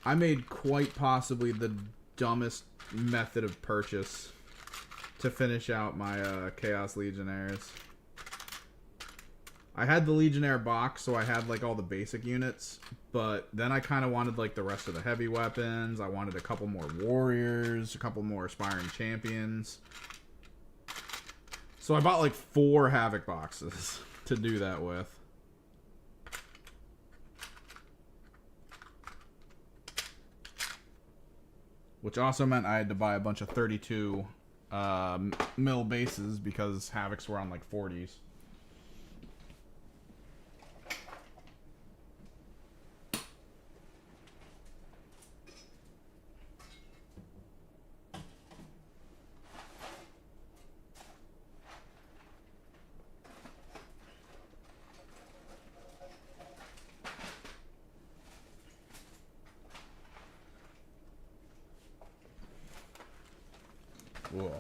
I made quite possibly the dumbest method of purchase to finish out my Chaos Legionnaires. I had the Legionnaire box, so I had like all the basic units, but then I kind of wanted like the rest of the heavy weapons. I wanted a couple more warriors, a couple more aspiring champions. So I bought like 4 Havoc boxes to do that with. Which also meant I had to buy a bunch of 32 mil bases because Havocs were on like 40s. Whoa.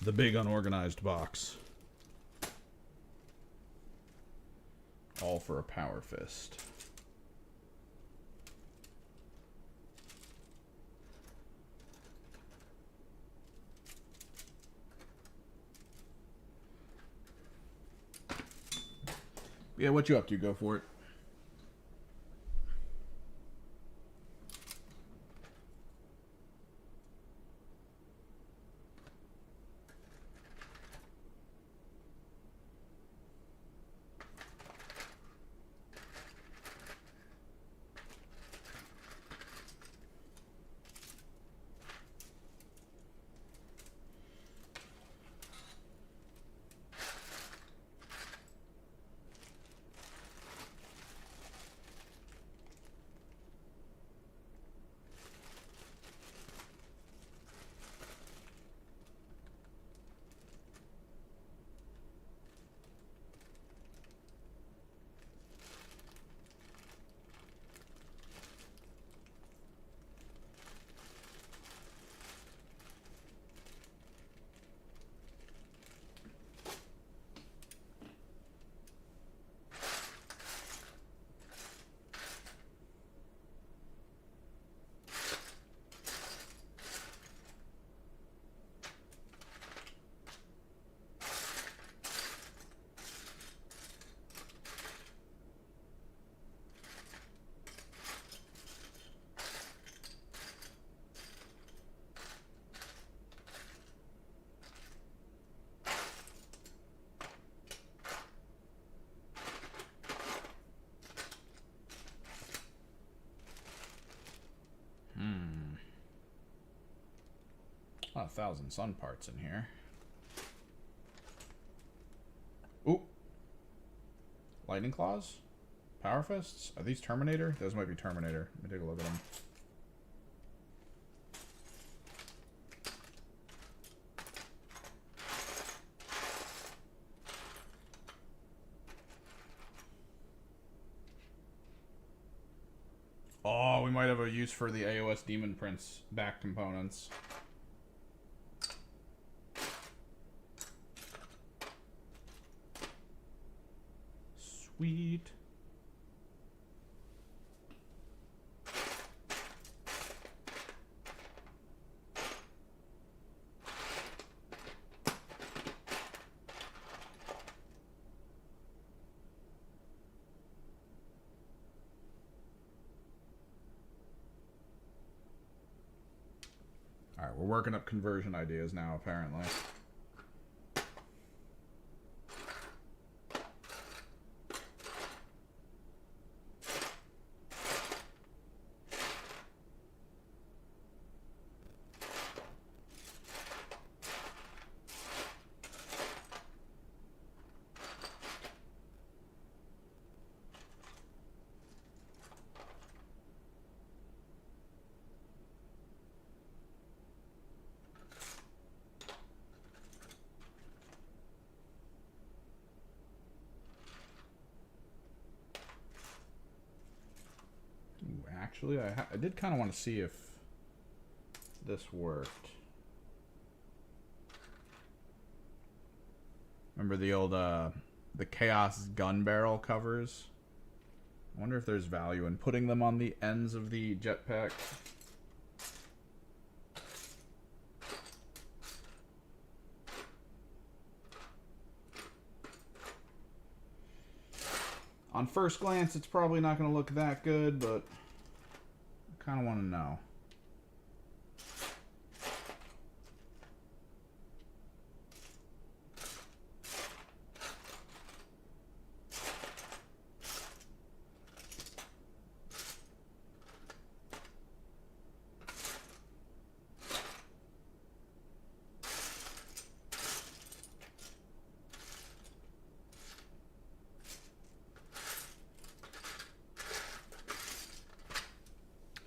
The big unorganized box. All for a Power Fist. Yeah, what you up to? Go for it. A 1,000 sun parts in here. Ooh. Lightning Claws? Power Fists? Are these Terminator? Those might be Terminator. Let me take a look at them. Oh, we might have a use for the AOS Demon Prince back components. Sweet. All right, we're working up conversion ideas now, apparently. Actually, I did kind of want to see if this worked. Remember the old, the Chaos gun barrel covers? I wonder if there's value in putting them on the ends of the jetpack. On first glance, it's probably not going to look that good, but I kind of want to know.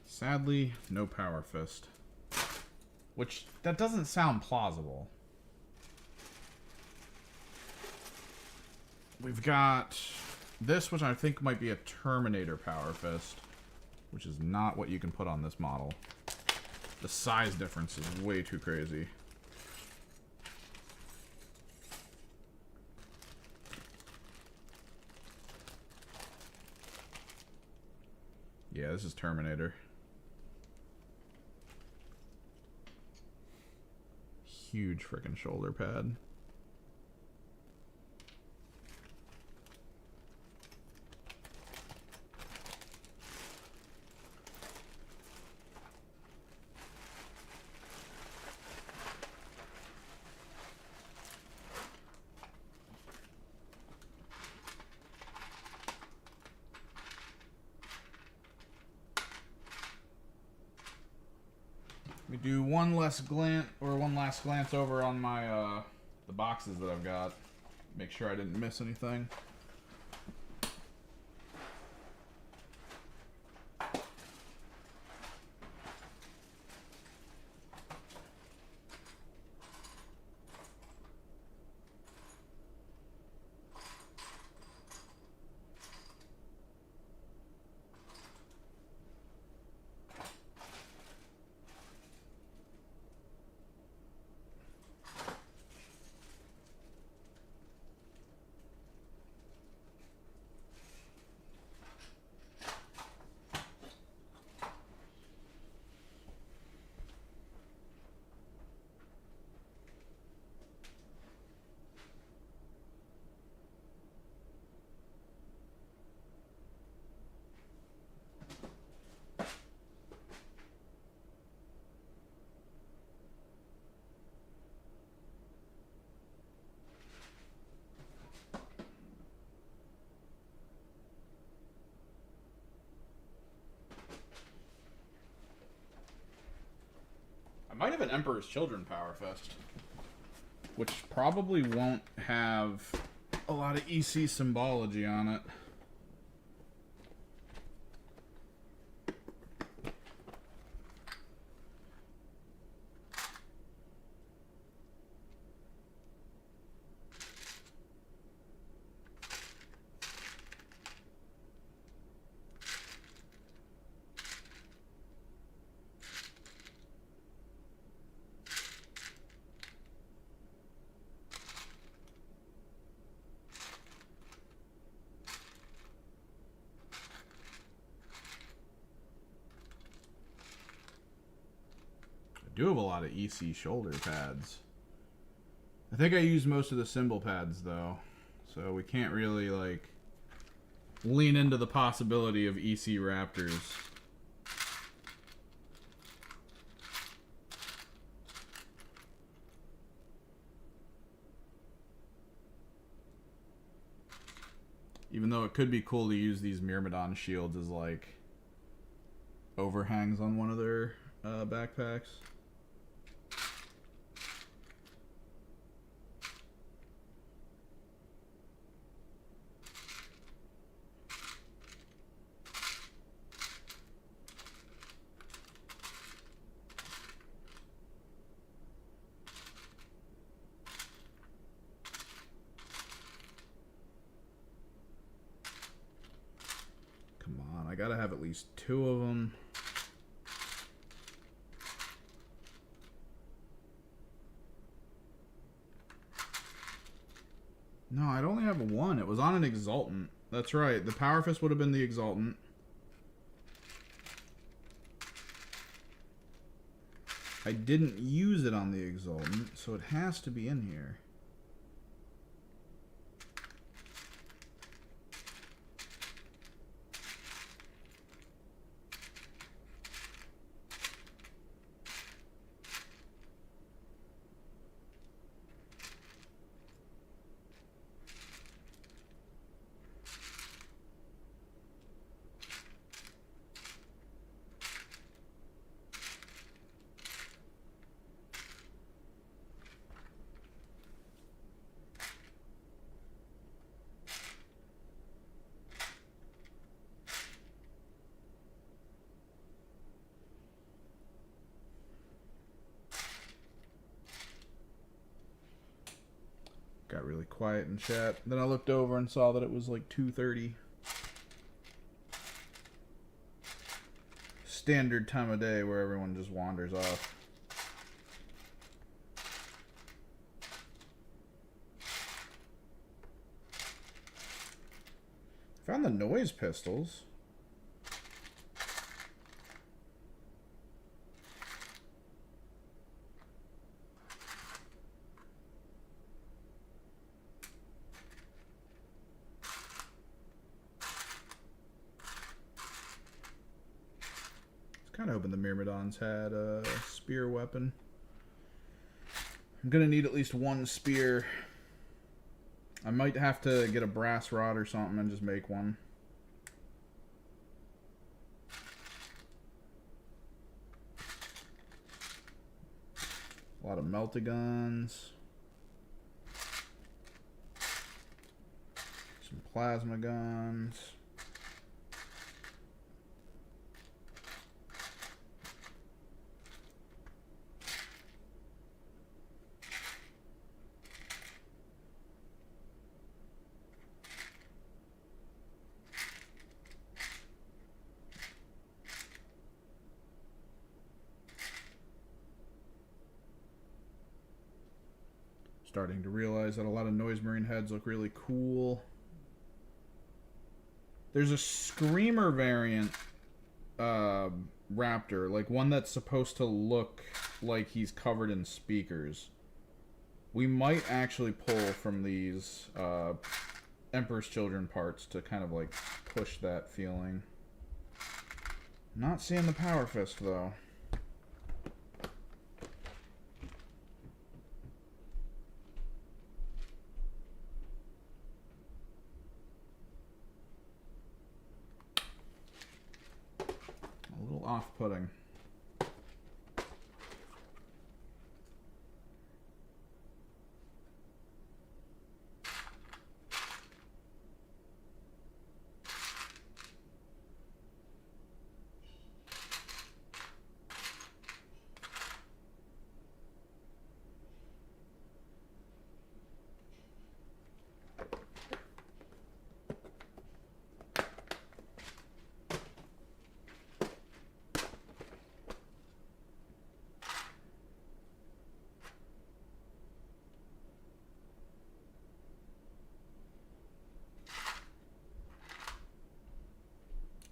Sadly, no Power Fist. Which, that doesn't sound plausible. We've got this, which I think might be a Terminator Power Fist. Which is not what you can put on this model. The size difference is way too crazy. Yeah, this is Terminator. Huge freaking shoulder pad. We do one last glance over on my the boxes that I've got. Make sure I didn't miss anything. I might have an Emperor's Children Power Fist, which probably won't have a lot of EC symbology on it. I do have a lot of EC shoulder pads. I think I use most of the symbol pads though, so we can't really like lean into the possibility of EC Raptors. Even though it could be cool to use these Myrmidon shields as like overhangs on one of their backpacks. I gotta have at least two of them. No, I'd only have one. It was on an Exultant. That's right. The Power Fist would have been the Exultant. I didn't use it on the Exultant, so it has to be in here. Got really quiet in chat. Then I looked over and saw that it was like 2:30. Standard time of day where everyone just wanders off. Found the noise pistols. Kind of hoping the Myrmidons had a spear weapon. I'm gonna need at least one spear. I might have to get a brass rod or something and just make one. A lot of melta-guns. Some plasma guns. Starting to realize that a lot of Noise Marine heads look really cool. There's a Screamer variant Raptor, like one that's supposed to look like he's covered in speakers. We might actually pull from these Emperor's Children parts to kind of like push that feeling. Not seeing the Power Fist though. Off-putting.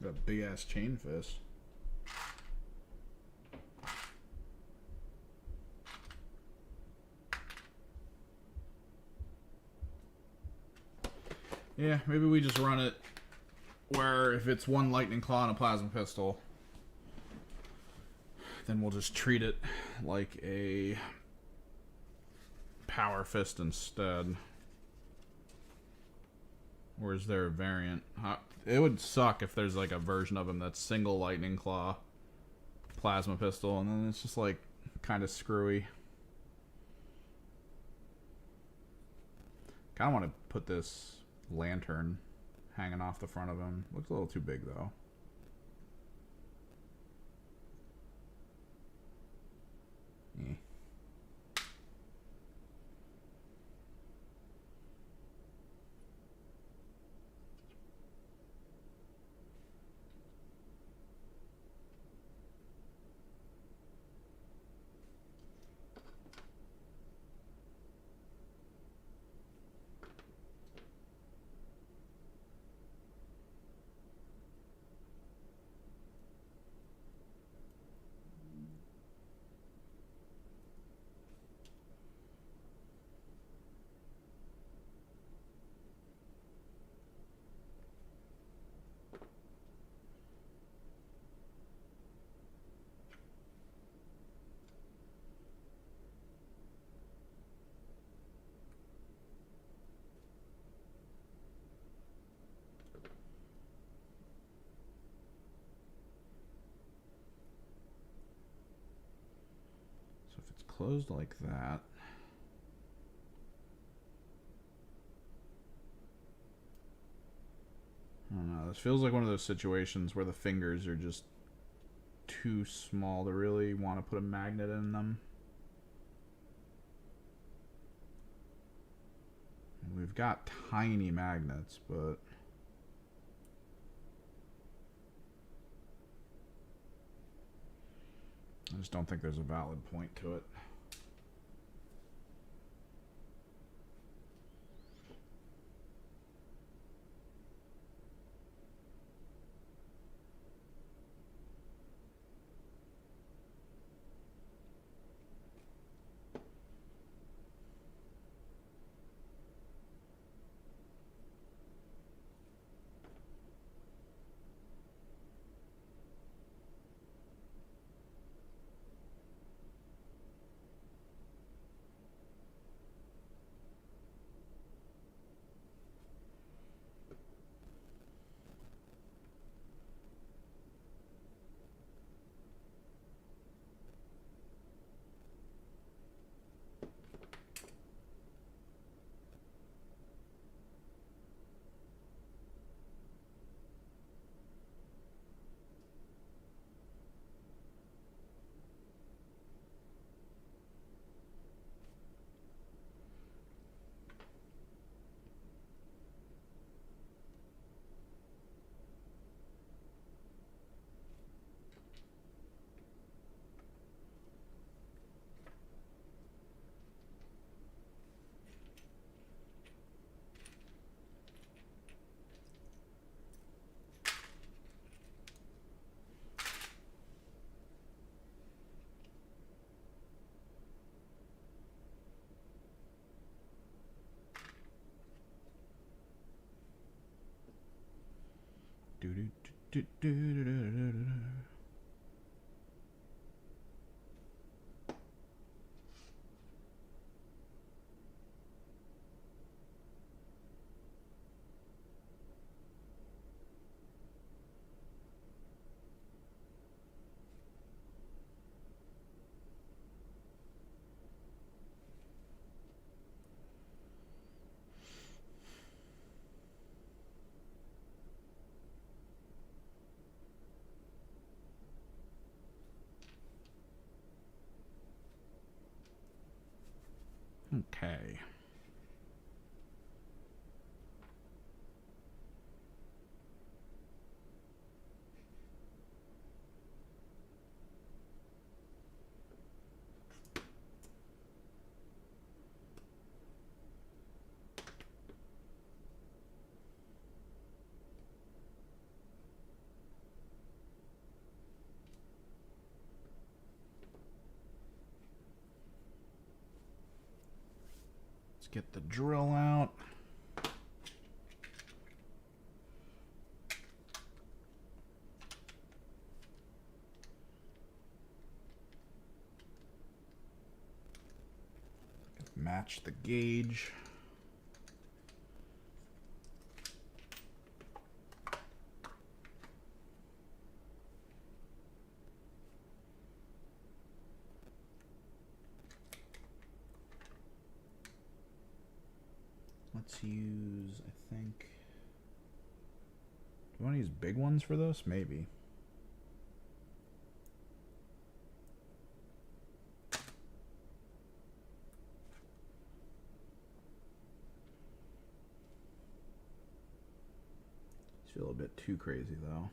Got a big ass chain fist. Yeah, maybe we just run it where if it's one lightning claw and a plasma pistol, then we'll just treat it like a power fist instead. Or is there a variant? It would suck if there's like a version of him that's single lightning claw, plasma pistol, and then it's just like kind of screwy. Kind of want to put this lantern hanging off the front of him. Looks a little too big though. Eh. If it's closed like that. I don't know. This feels like one of those situations where the fingers are just too small to really want to put a magnet in them. We've got tiny magnets, but I just don't think there's a valid point to it. Okay. Let's get the drill out. Match the gauge. Let's use, I think... Do you want to use big ones for this? Maybe. It's a little bit too crazy, though.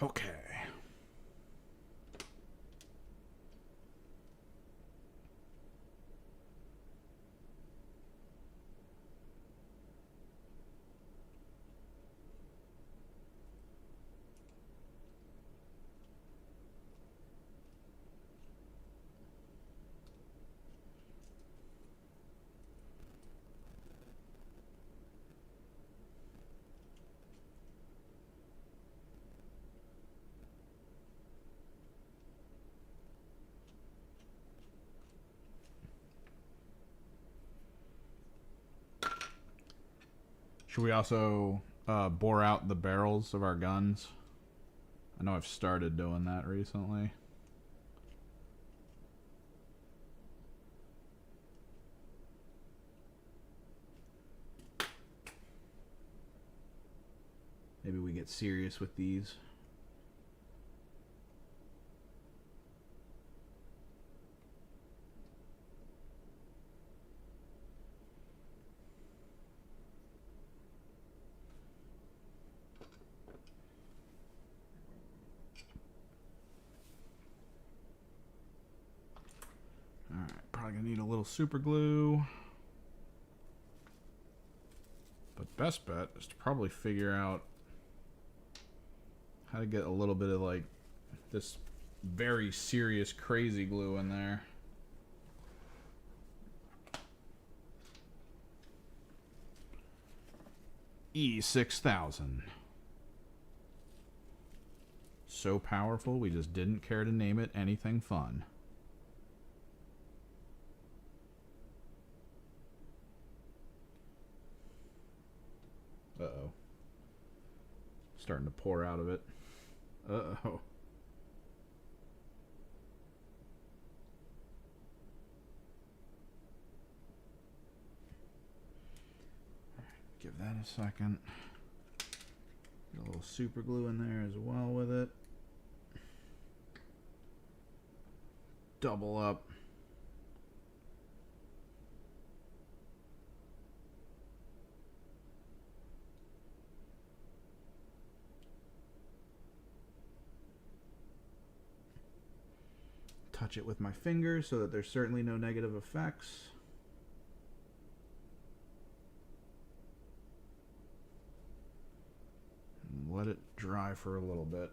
Okay. Should we also bore out the barrels of our guns? I know I've started doing that recently. Maybe we get serious with these. Alright, probably gonna need a little super glue. But best bet is to probably figure out how to get a little bit of like this very serious crazy glue in there. E6000. So powerful, we just didn't care to name it anything fun. Uh-oh. Starting to pour out of it. Uh-oh. Give that a second. Get a little super glue in there as well with it. Double up. Touch it with my fingers so that there's certainly no negative effects. And let it dry for a little bit.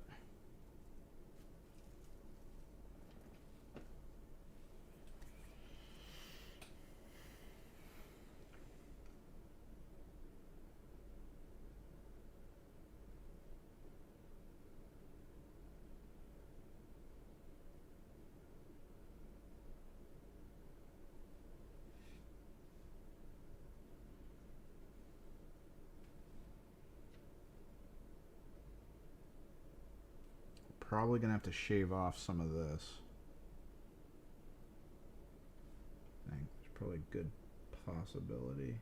Probably gonna have to shave off some of this. I think there's probably a good possibility.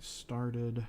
Started.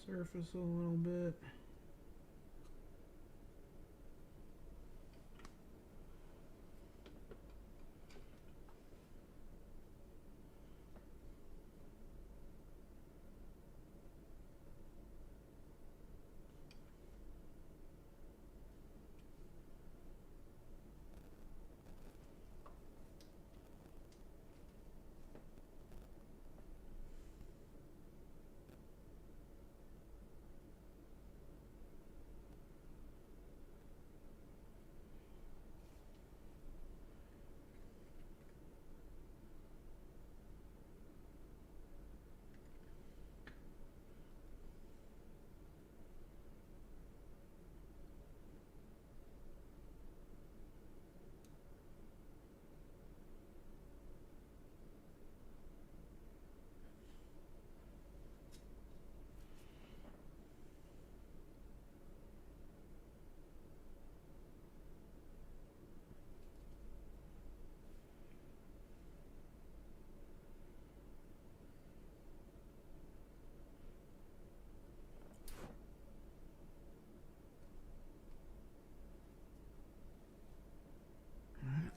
surface a little bit.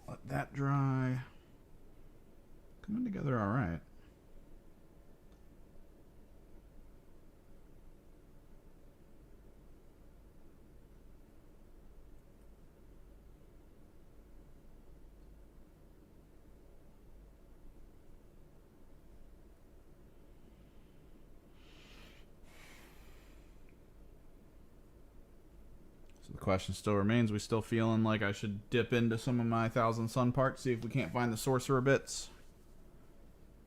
Let that dry. Coming together all right. So the question still remains, we still feeling like I should dip into some of my Thousand Sun parts, see if we can't find the Sorcerer bits.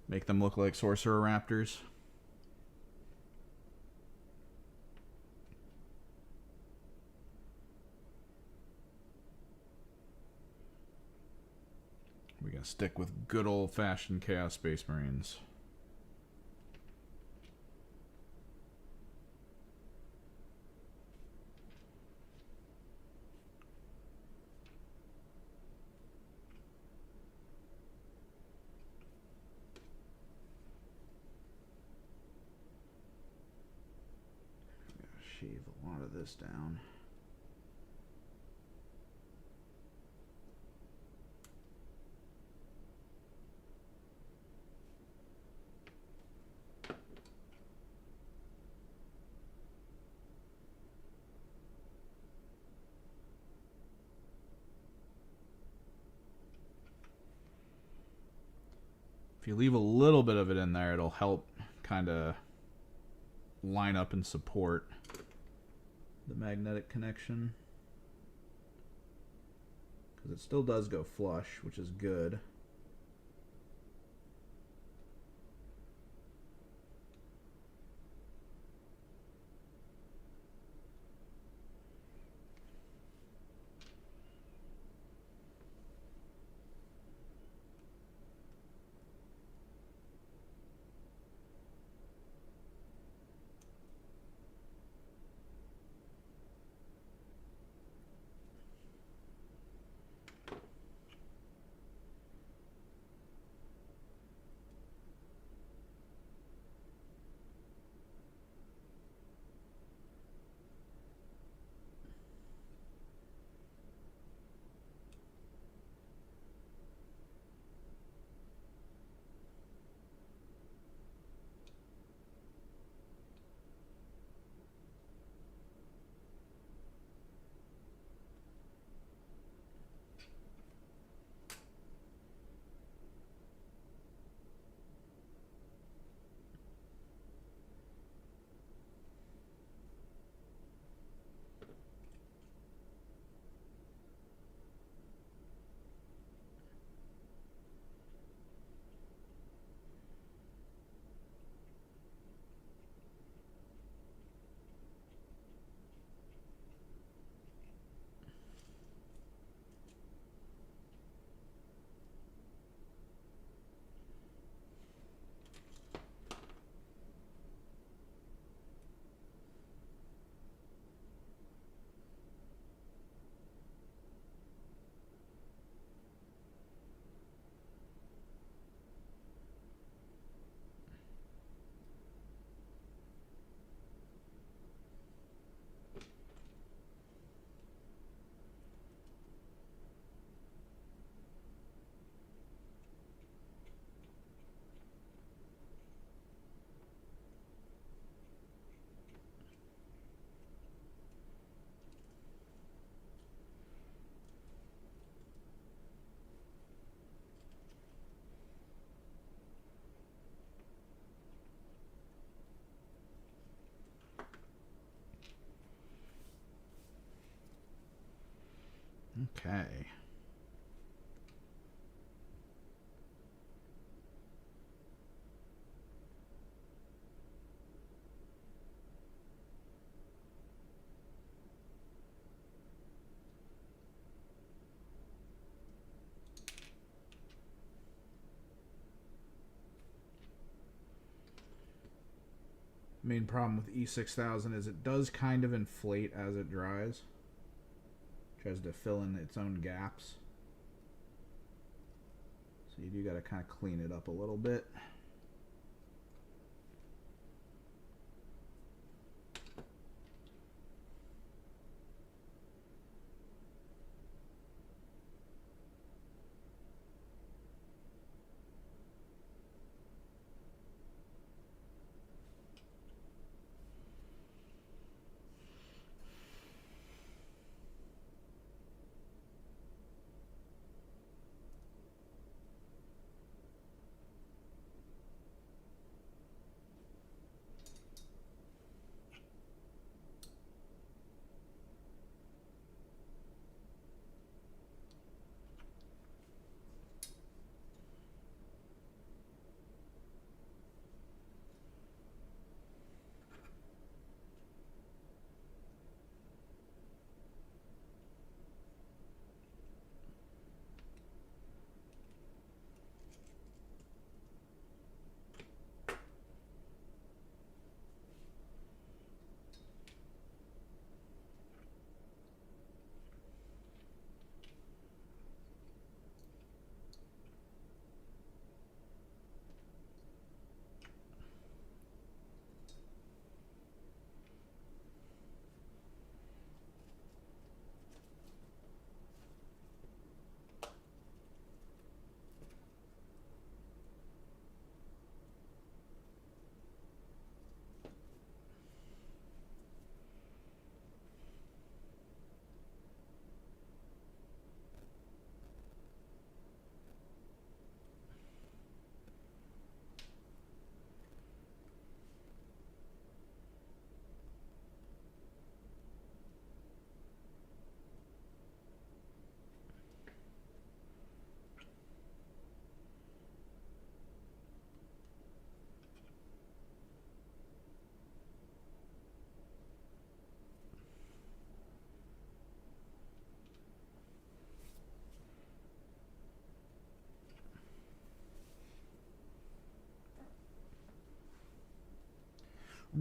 Make them look like Sorcerer Raptors. We're going to stick with good old-fashioned Chaos Space Marines. Shave a lot of this down. If you leave a little bit of it in there, it'll help kind of line up and support the magnetic connection, because it still does go flush, which is good. Okay. Main problem with E6000 is it does kind of inflate as it dries. Tries to fill in its own gaps. So you do got to kind of clean it up a little bit.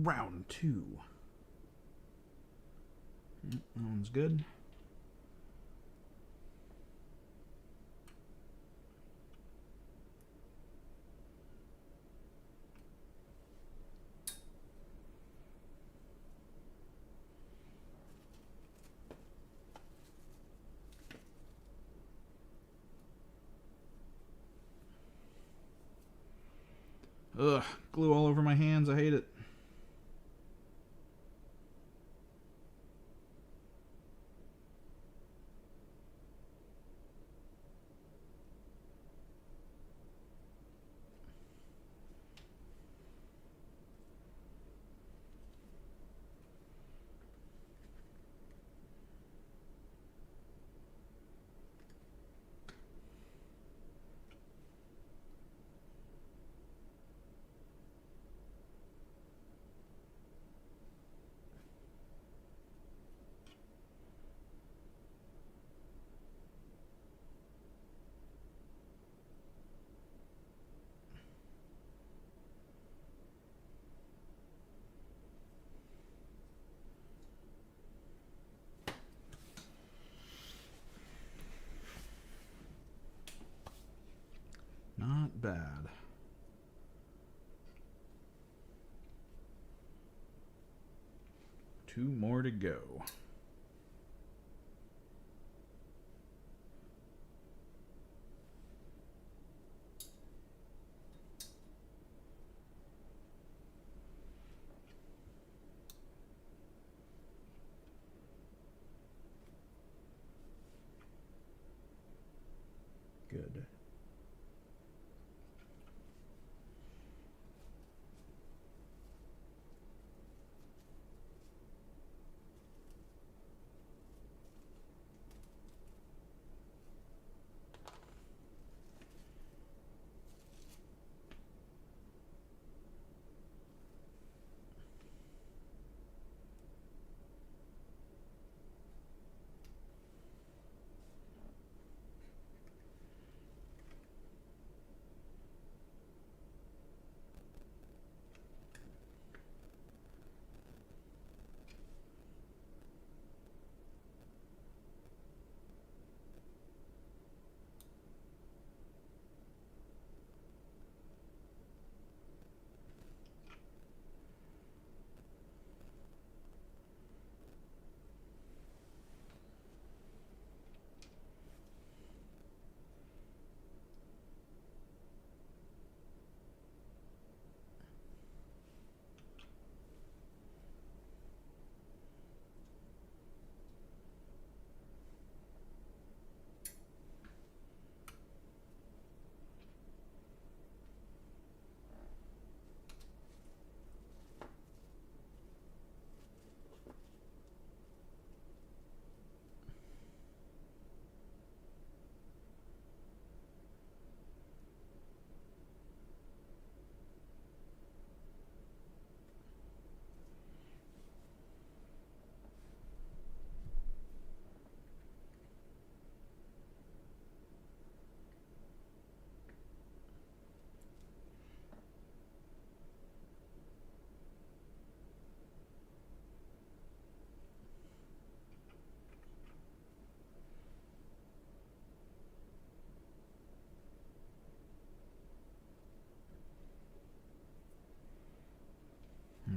Round 2. That one's good. Ugh, glue all over my hands. I hate it. Not bad. Two more to go. Good.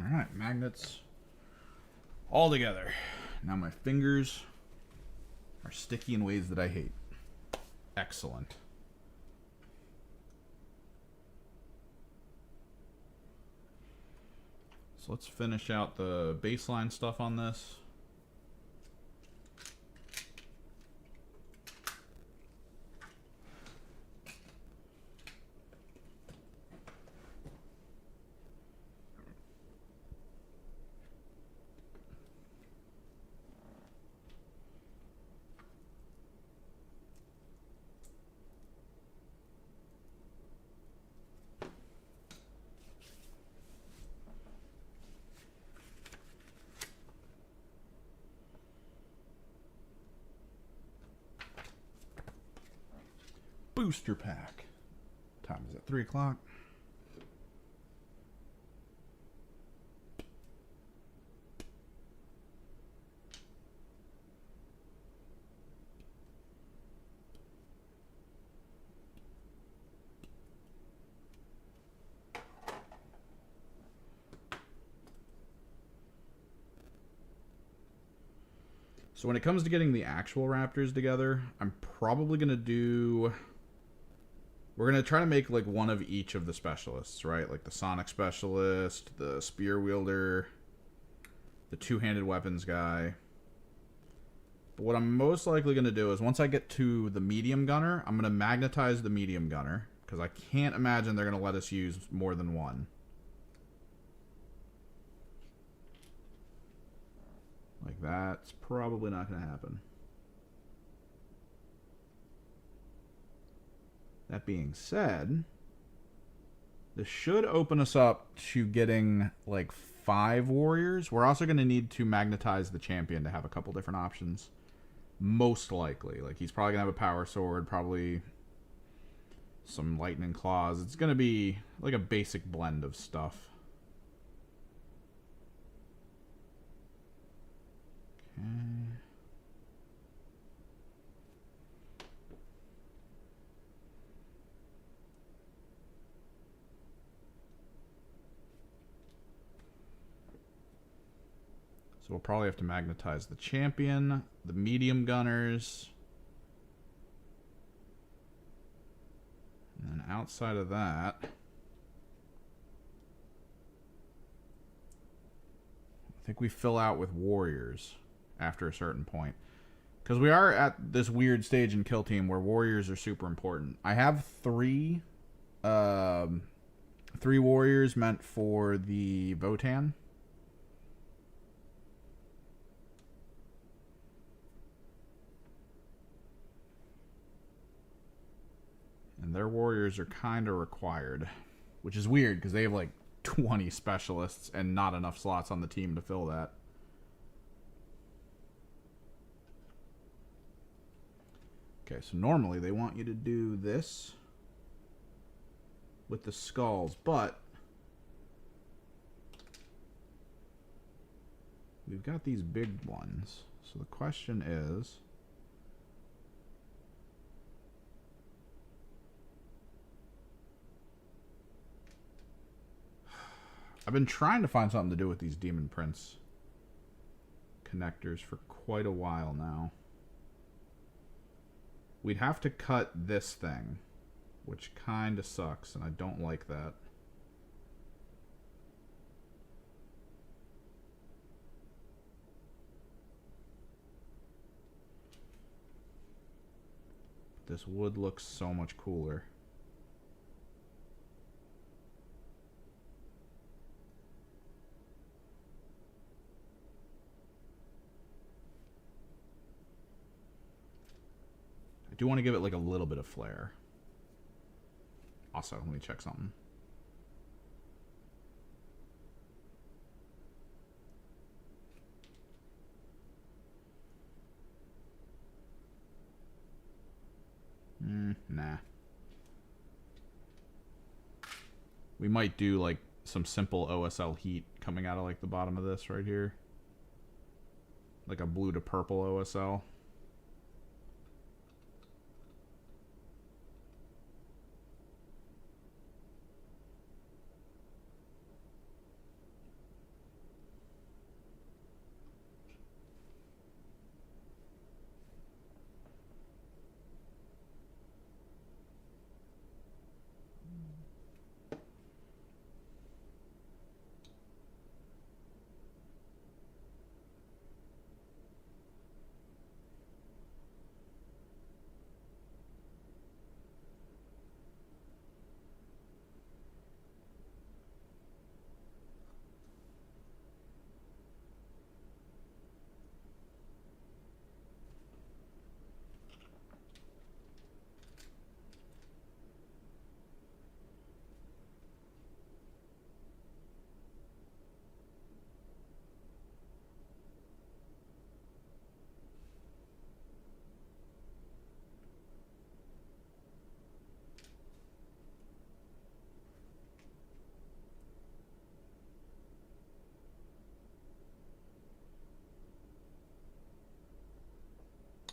All right, magnets all together. Now my fingers are sticky in ways that I hate. Excellent. So let's finish out the baseline stuff on this. Booster pack. Time is at 3 o'clock. So when it comes to getting the actual Raptors together, I'm probably going to do... We're going to try to make like one of each of the specialists, right? Like the Sonic Specialist, the Spear Wielder, the two-handed weapons guy. But what I'm most likely going to do is once I get to the Medium Gunner, I'm going to magnetize the Medium Gunner, because I can't imagine they're going to let us use more than one. Like, that's probably not going to happen. That being said, this should open us up to getting, like, 5 warriors. We're also going to need to magnetize the champion to have a couple different options. Most likely. Like, he's probably going to have a power sword, probably some lightning claws. It's going to be, like, a basic blend of stuff. Okay. So we'll probably have to magnetize the champion, the medium gunners. And then outside of that, I think we fill out with warriors after a certain point. Because we are at this weird stage in Kill Team where warriors are super important. I have three warriors meant for the Votan. And their warriors are kind of required, which is weird because they have like 20 specialists and not enough slots on the team to fill that. Okay, so normally they want you to do this with the skulls, but we've got these big ones. So the question is, I've been trying to find something to do with these Demon Prince connectors for quite a while now. We'd have to cut this thing, which kind of sucks, and I don't like that. This wood looks so much cooler. I do want to give it like a little bit of flair. Also, let me check something. Nah. We might do like some simple OSL heat coming out of like the bottom of this right here. Like a blue to purple OSL.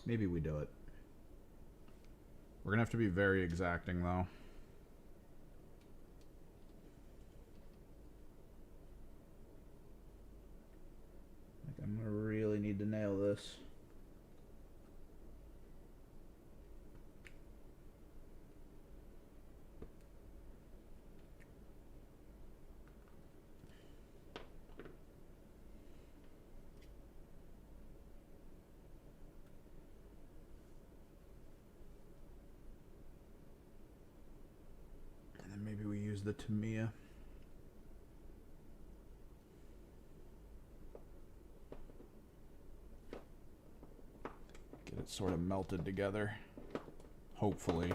Maybe we do it. We're gonna have to be very exacting, though. Like, I'm gonna really need to nail this. Maybe we use the Tamiya. Get it sort of melted together. Hopefully.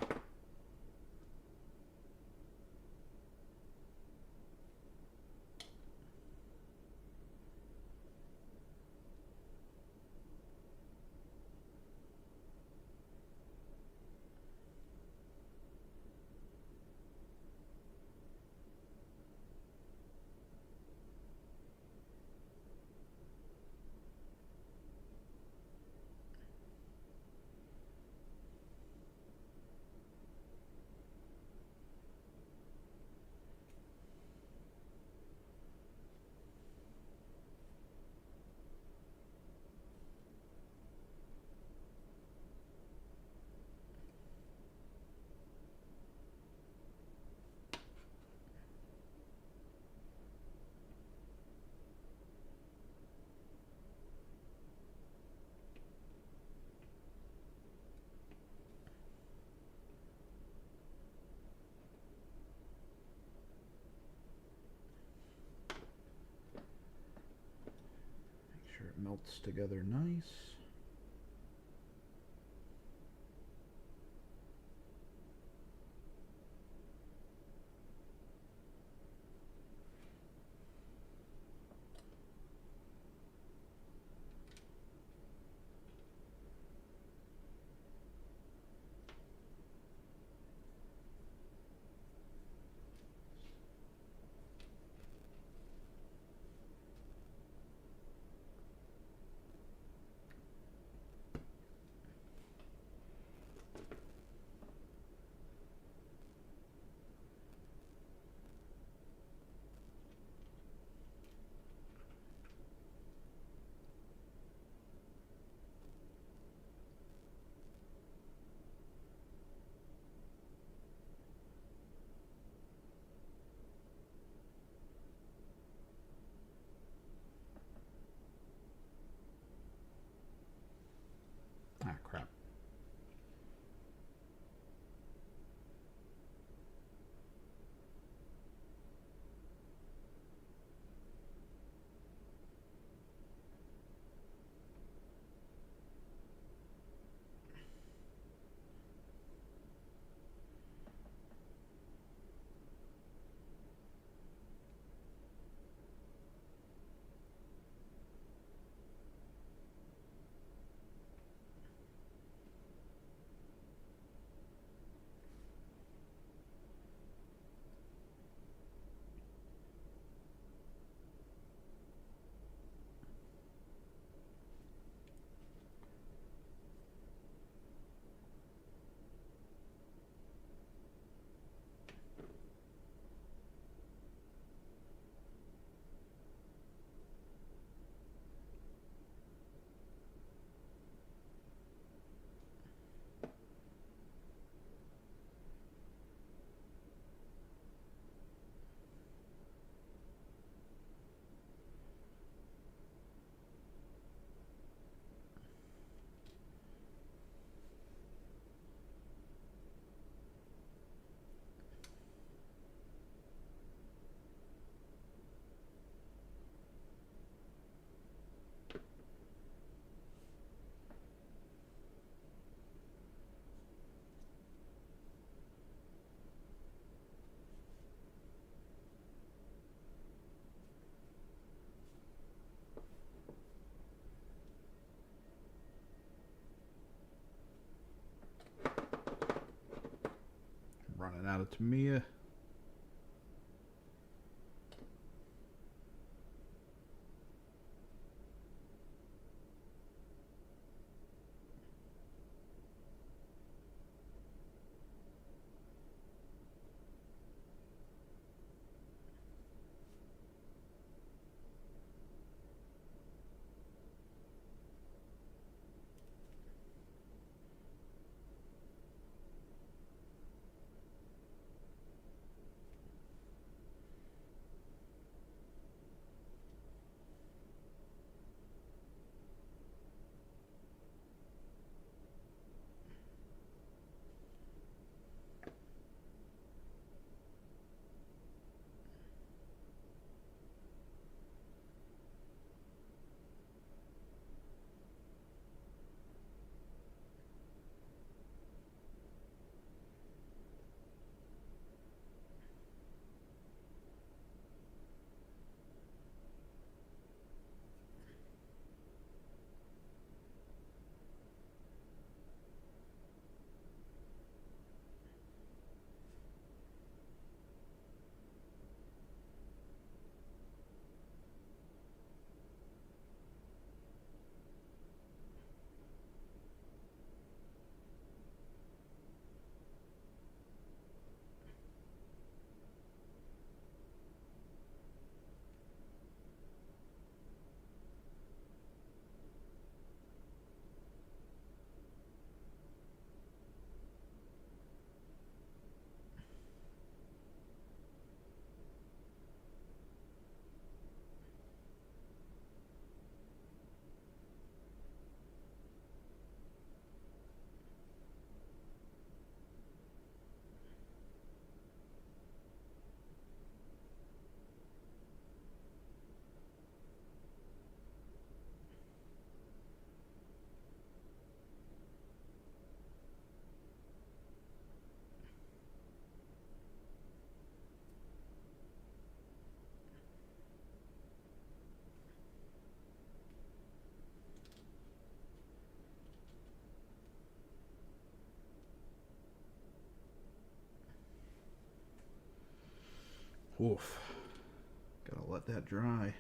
Melts together nice. Ah, crap. Running out of Tamiya. Oof. Gotta let that dry.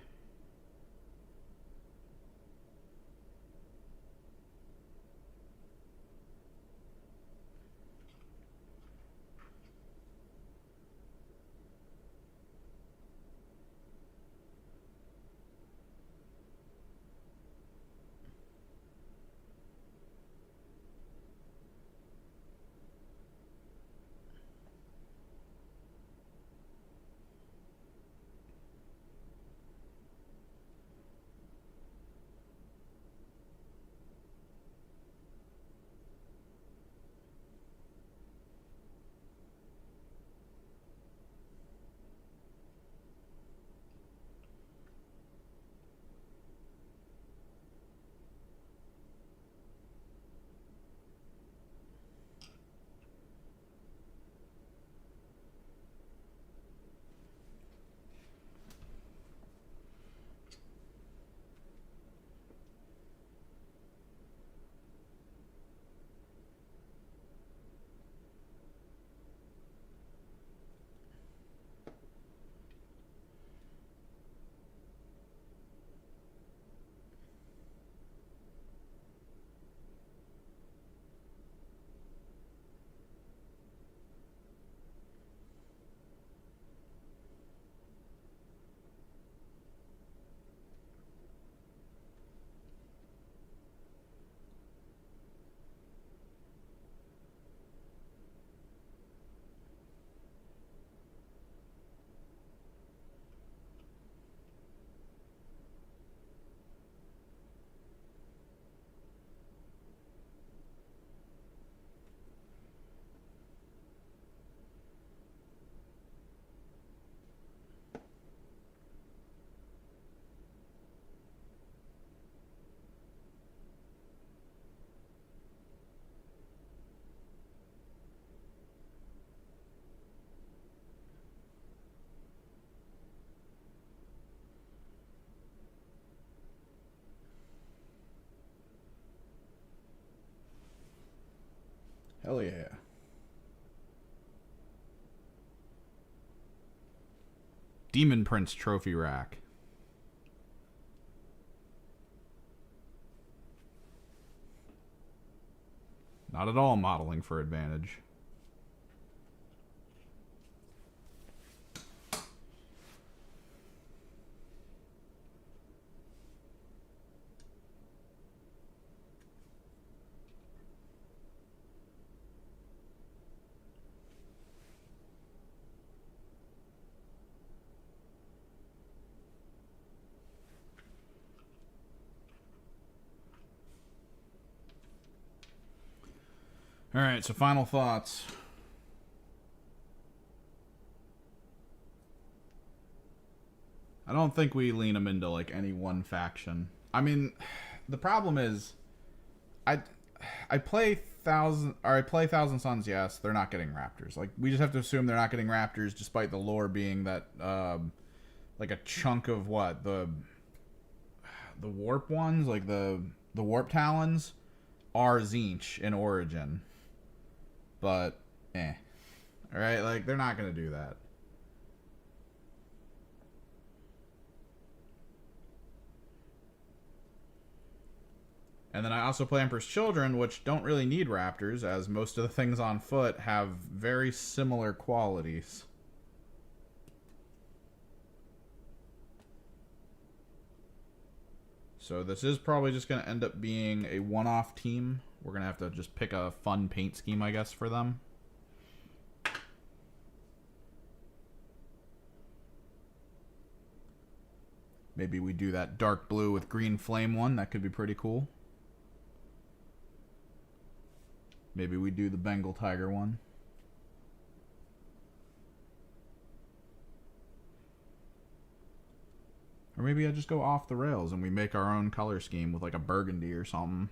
Hell yeah. Demon Prince trophy rack. Not at all modeling for advantage. All right, so final thoughts. I don't think we lean them into like any one faction. I mean, the problem is, I play Thousand Suns. Yes, they're not getting Raptors. Like we just have to assume they're not getting Raptors, despite the lore being that like a chunk of what the warp ones, like the warp talons, are Zinch in Origin. But, alright, like, they're not going to do that. And then I also play Emperor's Children, which don't really need Raptors, as most of the things on foot have very similar qualities. So this is probably just going to end up being a one-off team. We're going to have to just pick a fun paint scheme, I guess, for them. Maybe we do that dark blue with green flame one. That could be pretty cool. Maybe we do the Bengal Tiger one. Or maybe I just go off the rails and we make our own color scheme with like a burgundy or something.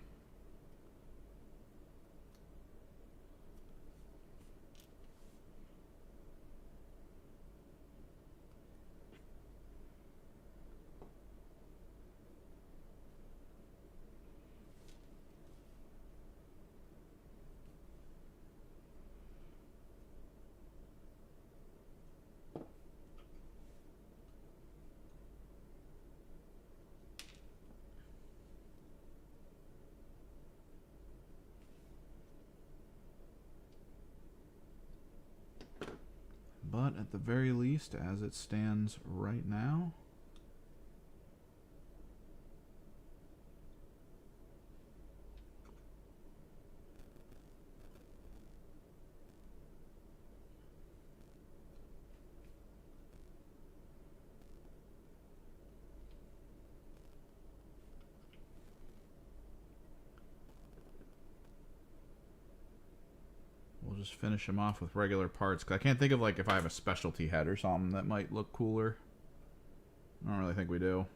But at the very least, as it stands right now, we'll just finish him off with regular parts. Cause I can't think of, like, if I have a specialty head or something that might look cooler. I don't really think we do.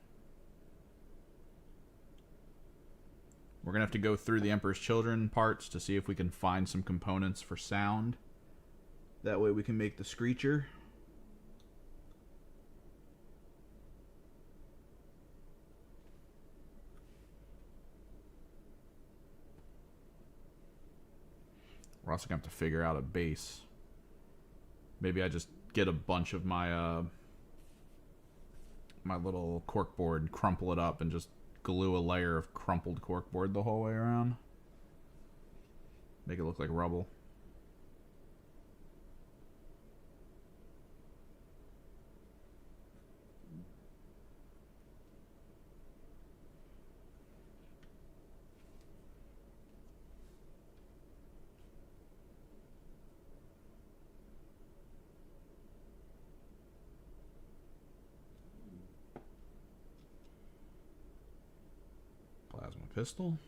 We're going to have to go through the Emperor's Children parts to see if we can find some components for sound. That way we can make the Screecher. We're also going to have to figure out a base. Maybe I just get a bunch of my my little corkboard, crumple it up, and just glue a layer of crumpled corkboard the whole way around. Make it look like rubble. Plasma pistol.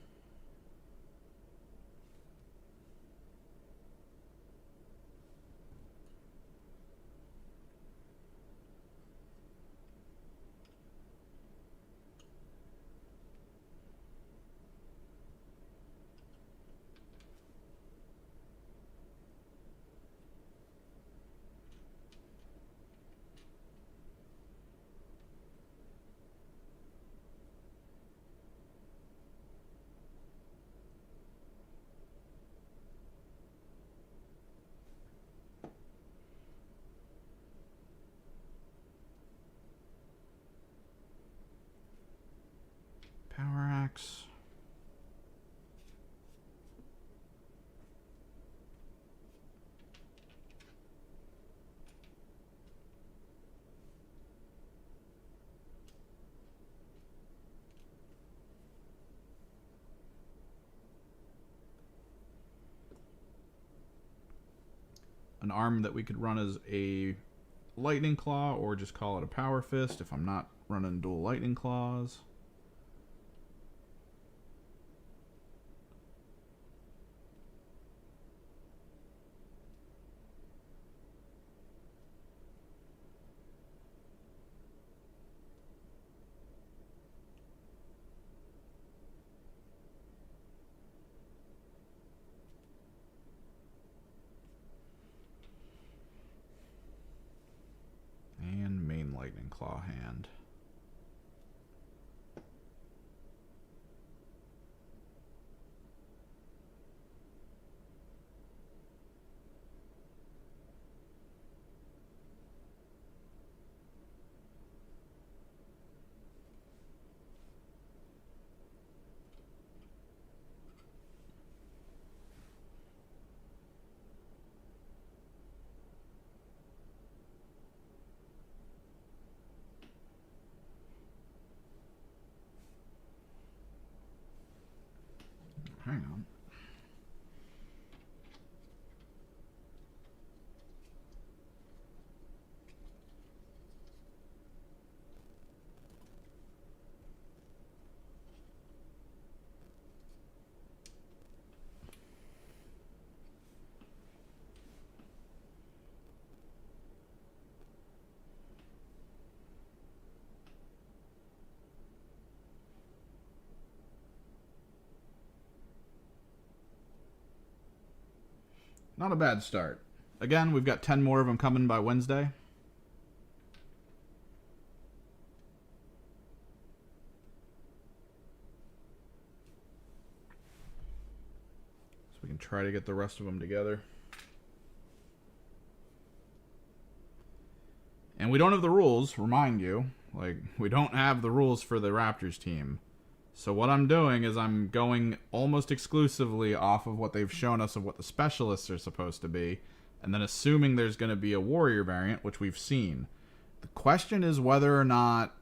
Power axe. An arm that we could run as a lightning claw or just call it a power fist if I'm not running dual lightning claws. And main lightning claw hand. Hang on. Not a bad start. Again, we've got 10 more of them coming by Wednesday. So we can try to get the rest of them together. And we don't have the rules, remind you. Like, we don't have the rules for the Raptors team. So what I'm doing is I'm going almost exclusively off of what they've shown us of what the specialists are supposed to be, And then assuming there's going to be a warrior variant, which we've seen. The question is whether or not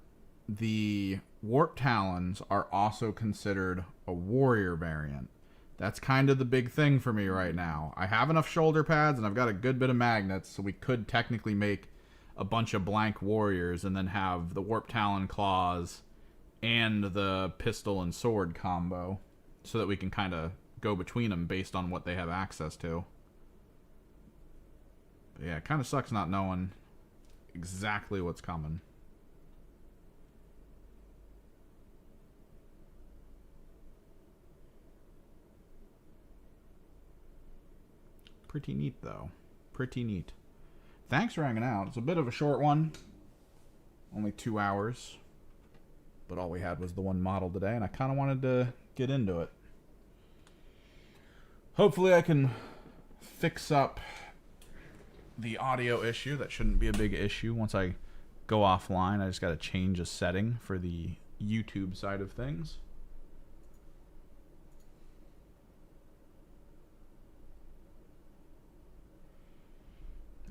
the warp talons are also considered a warrior variant. That's kind of the big thing for me right now. I have enough shoulder pads and I've got a good bit of magnets, so we could technically make a bunch of blank warriors and then have the warp talon claws and the pistol and sword combo so that we can kind of go between them based on what they have access to. But yeah, it kind of sucks not knowing exactly what's coming. Pretty neat, though. Pretty neat. Thanks for hanging out. It's a bit of a short one. Only 2 hours. But all we had was the one model today, and I kind of wanted to get into it. Hopefully I can fix up the audio issue. That shouldn't be a big issue. Once I go offline, I just got to change a setting for the YouTube side of things.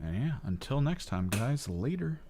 And yeah, until next time, guys, later.